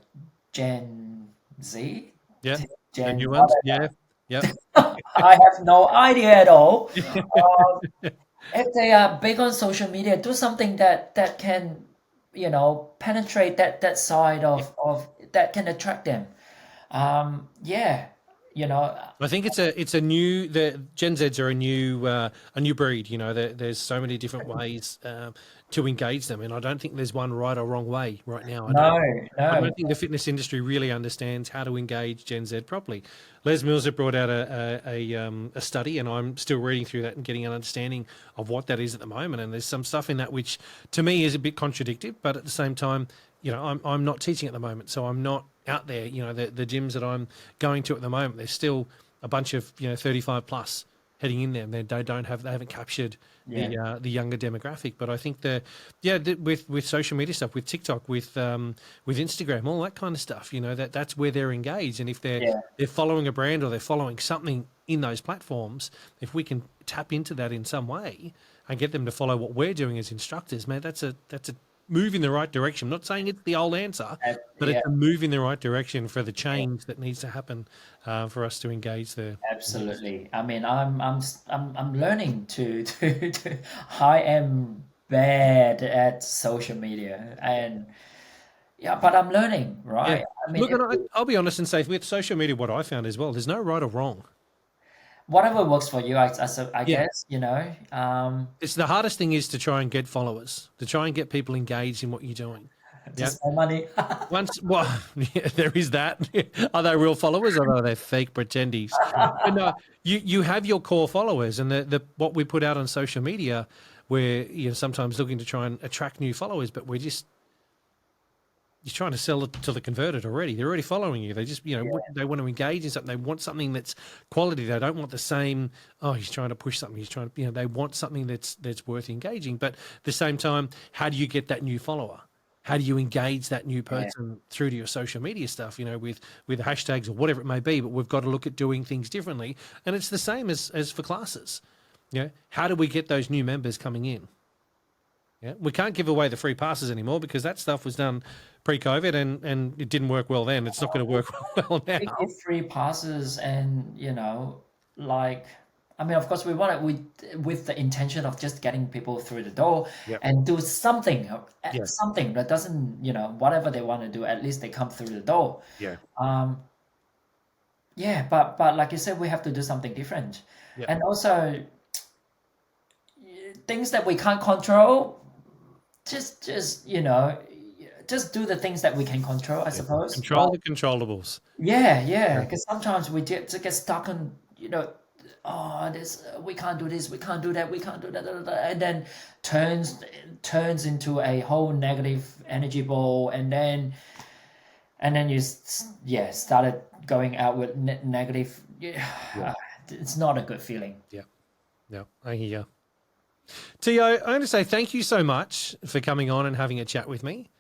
Gen Z? Yeah. Gen New ones. Yeah. Yeah. I have no idea at all. If they are big on social media, do something that can, you know, penetrate that side of that can attract them. Yeah, you know. I think it's a new, the Gen Zs are a new breed. You know, there's so many different ways to engage them, and I don't think there's one right or wrong way right now. I don't think the fitness industry really understands how to engage Gen Z properly. Les Mills have brought out a study, and I'm still reading through that and getting an understanding of what that is at the moment. And there's some stuff in that which, to me, is a bit contradictory, but at the same time, you know, I'm not teaching at the moment, so I'm not out there. You know, the gyms that I'm going to at the moment, there's still a bunch of, you know, 35 plus heading in there. They haven't captured the younger demographic. But I think with social media stuff, with TikTok, with Instagram, all that kind of stuff, you know, that's where they're engaged. And if they're following a brand or they're following something in those platforms, if we can tap into that in some way and get them to follow what we're doing as instructors, man, that's a move in the right direction. I'm not saying it's the old answer, but it's a move in the right direction for the change that needs to happen for us to engage there. Absolutely. I mean, I'm learning to I am bad at social media, and but I'm learning, right? Yeah. I mean, Look, I'll be honest and say, with social media, what I found as well, there's no right or wrong. whatever works for you, I guess, you know. It's the hardest thing is to try and get followers, to try and get people engaged in what you're doing. Just spend money. There is that. Are they real followers or are they fake pretendies? But no, you have your core followers, and the what we put out on social media, we're, you know, sometimes looking to try and attract new followers, but you're trying to sell it till they're converted already. They're already following you. They just, you know, they want to engage in something. They want something that's quality. They don't want the same, oh, he's trying to push something. He's trying to, you know, they want something that's worth engaging. But at the same time, how do you get that new follower? How do you engage that new person through to your social media stuff, you know, with hashtags or whatever it may be? But we've got to look at doing things differently. And it's the same as for classes. You know, how do we get those new members coming in? Yeah, we can't give away the free passes anymore because that stuff was done pre-COVID and it didn't work well then. It's not going to work well now. We give free passes, and like, I mean, of course, we want it with the intention of just getting people through the door Yep. and do something, Yeah. something that doesn't, whatever they want to do, at least they come through the door. Yeah. Yeah, but like you said, we have to do something different, Yep. and also things that we can't control. Just do the things that we can control, I suppose. Control the controllables. Yeah, because sometimes we get stuck on, this we can't do this, we can't do that, and then turns into a whole negative energy ball, and then you started going out with negative. It's not a good feeling. Yeah, I hear you. Teoh, I want to say thank you so much for coming on and having a chat with me.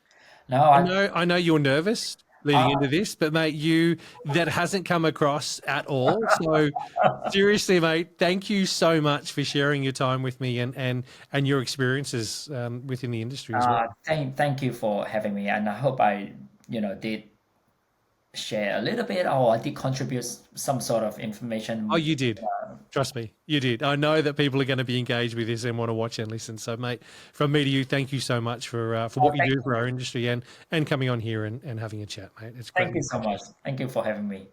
No, I know you're nervous leading into this, but mate, that hasn't come across at all. So seriously, mate, thank you so much for sharing your time with me and your experiences within the industry as well. Thank you for having me, and I hope I did share a little bit, or I did contribute some sort of information. Oh, you did. Trust me, you did. I know that people are going to be engaged with this and want to watch and listen. So, mate, from me to you, thank you so much for what you do for our industry and coming on here and having a chat, mate. It's great. Thank you so much. Thank you for having me.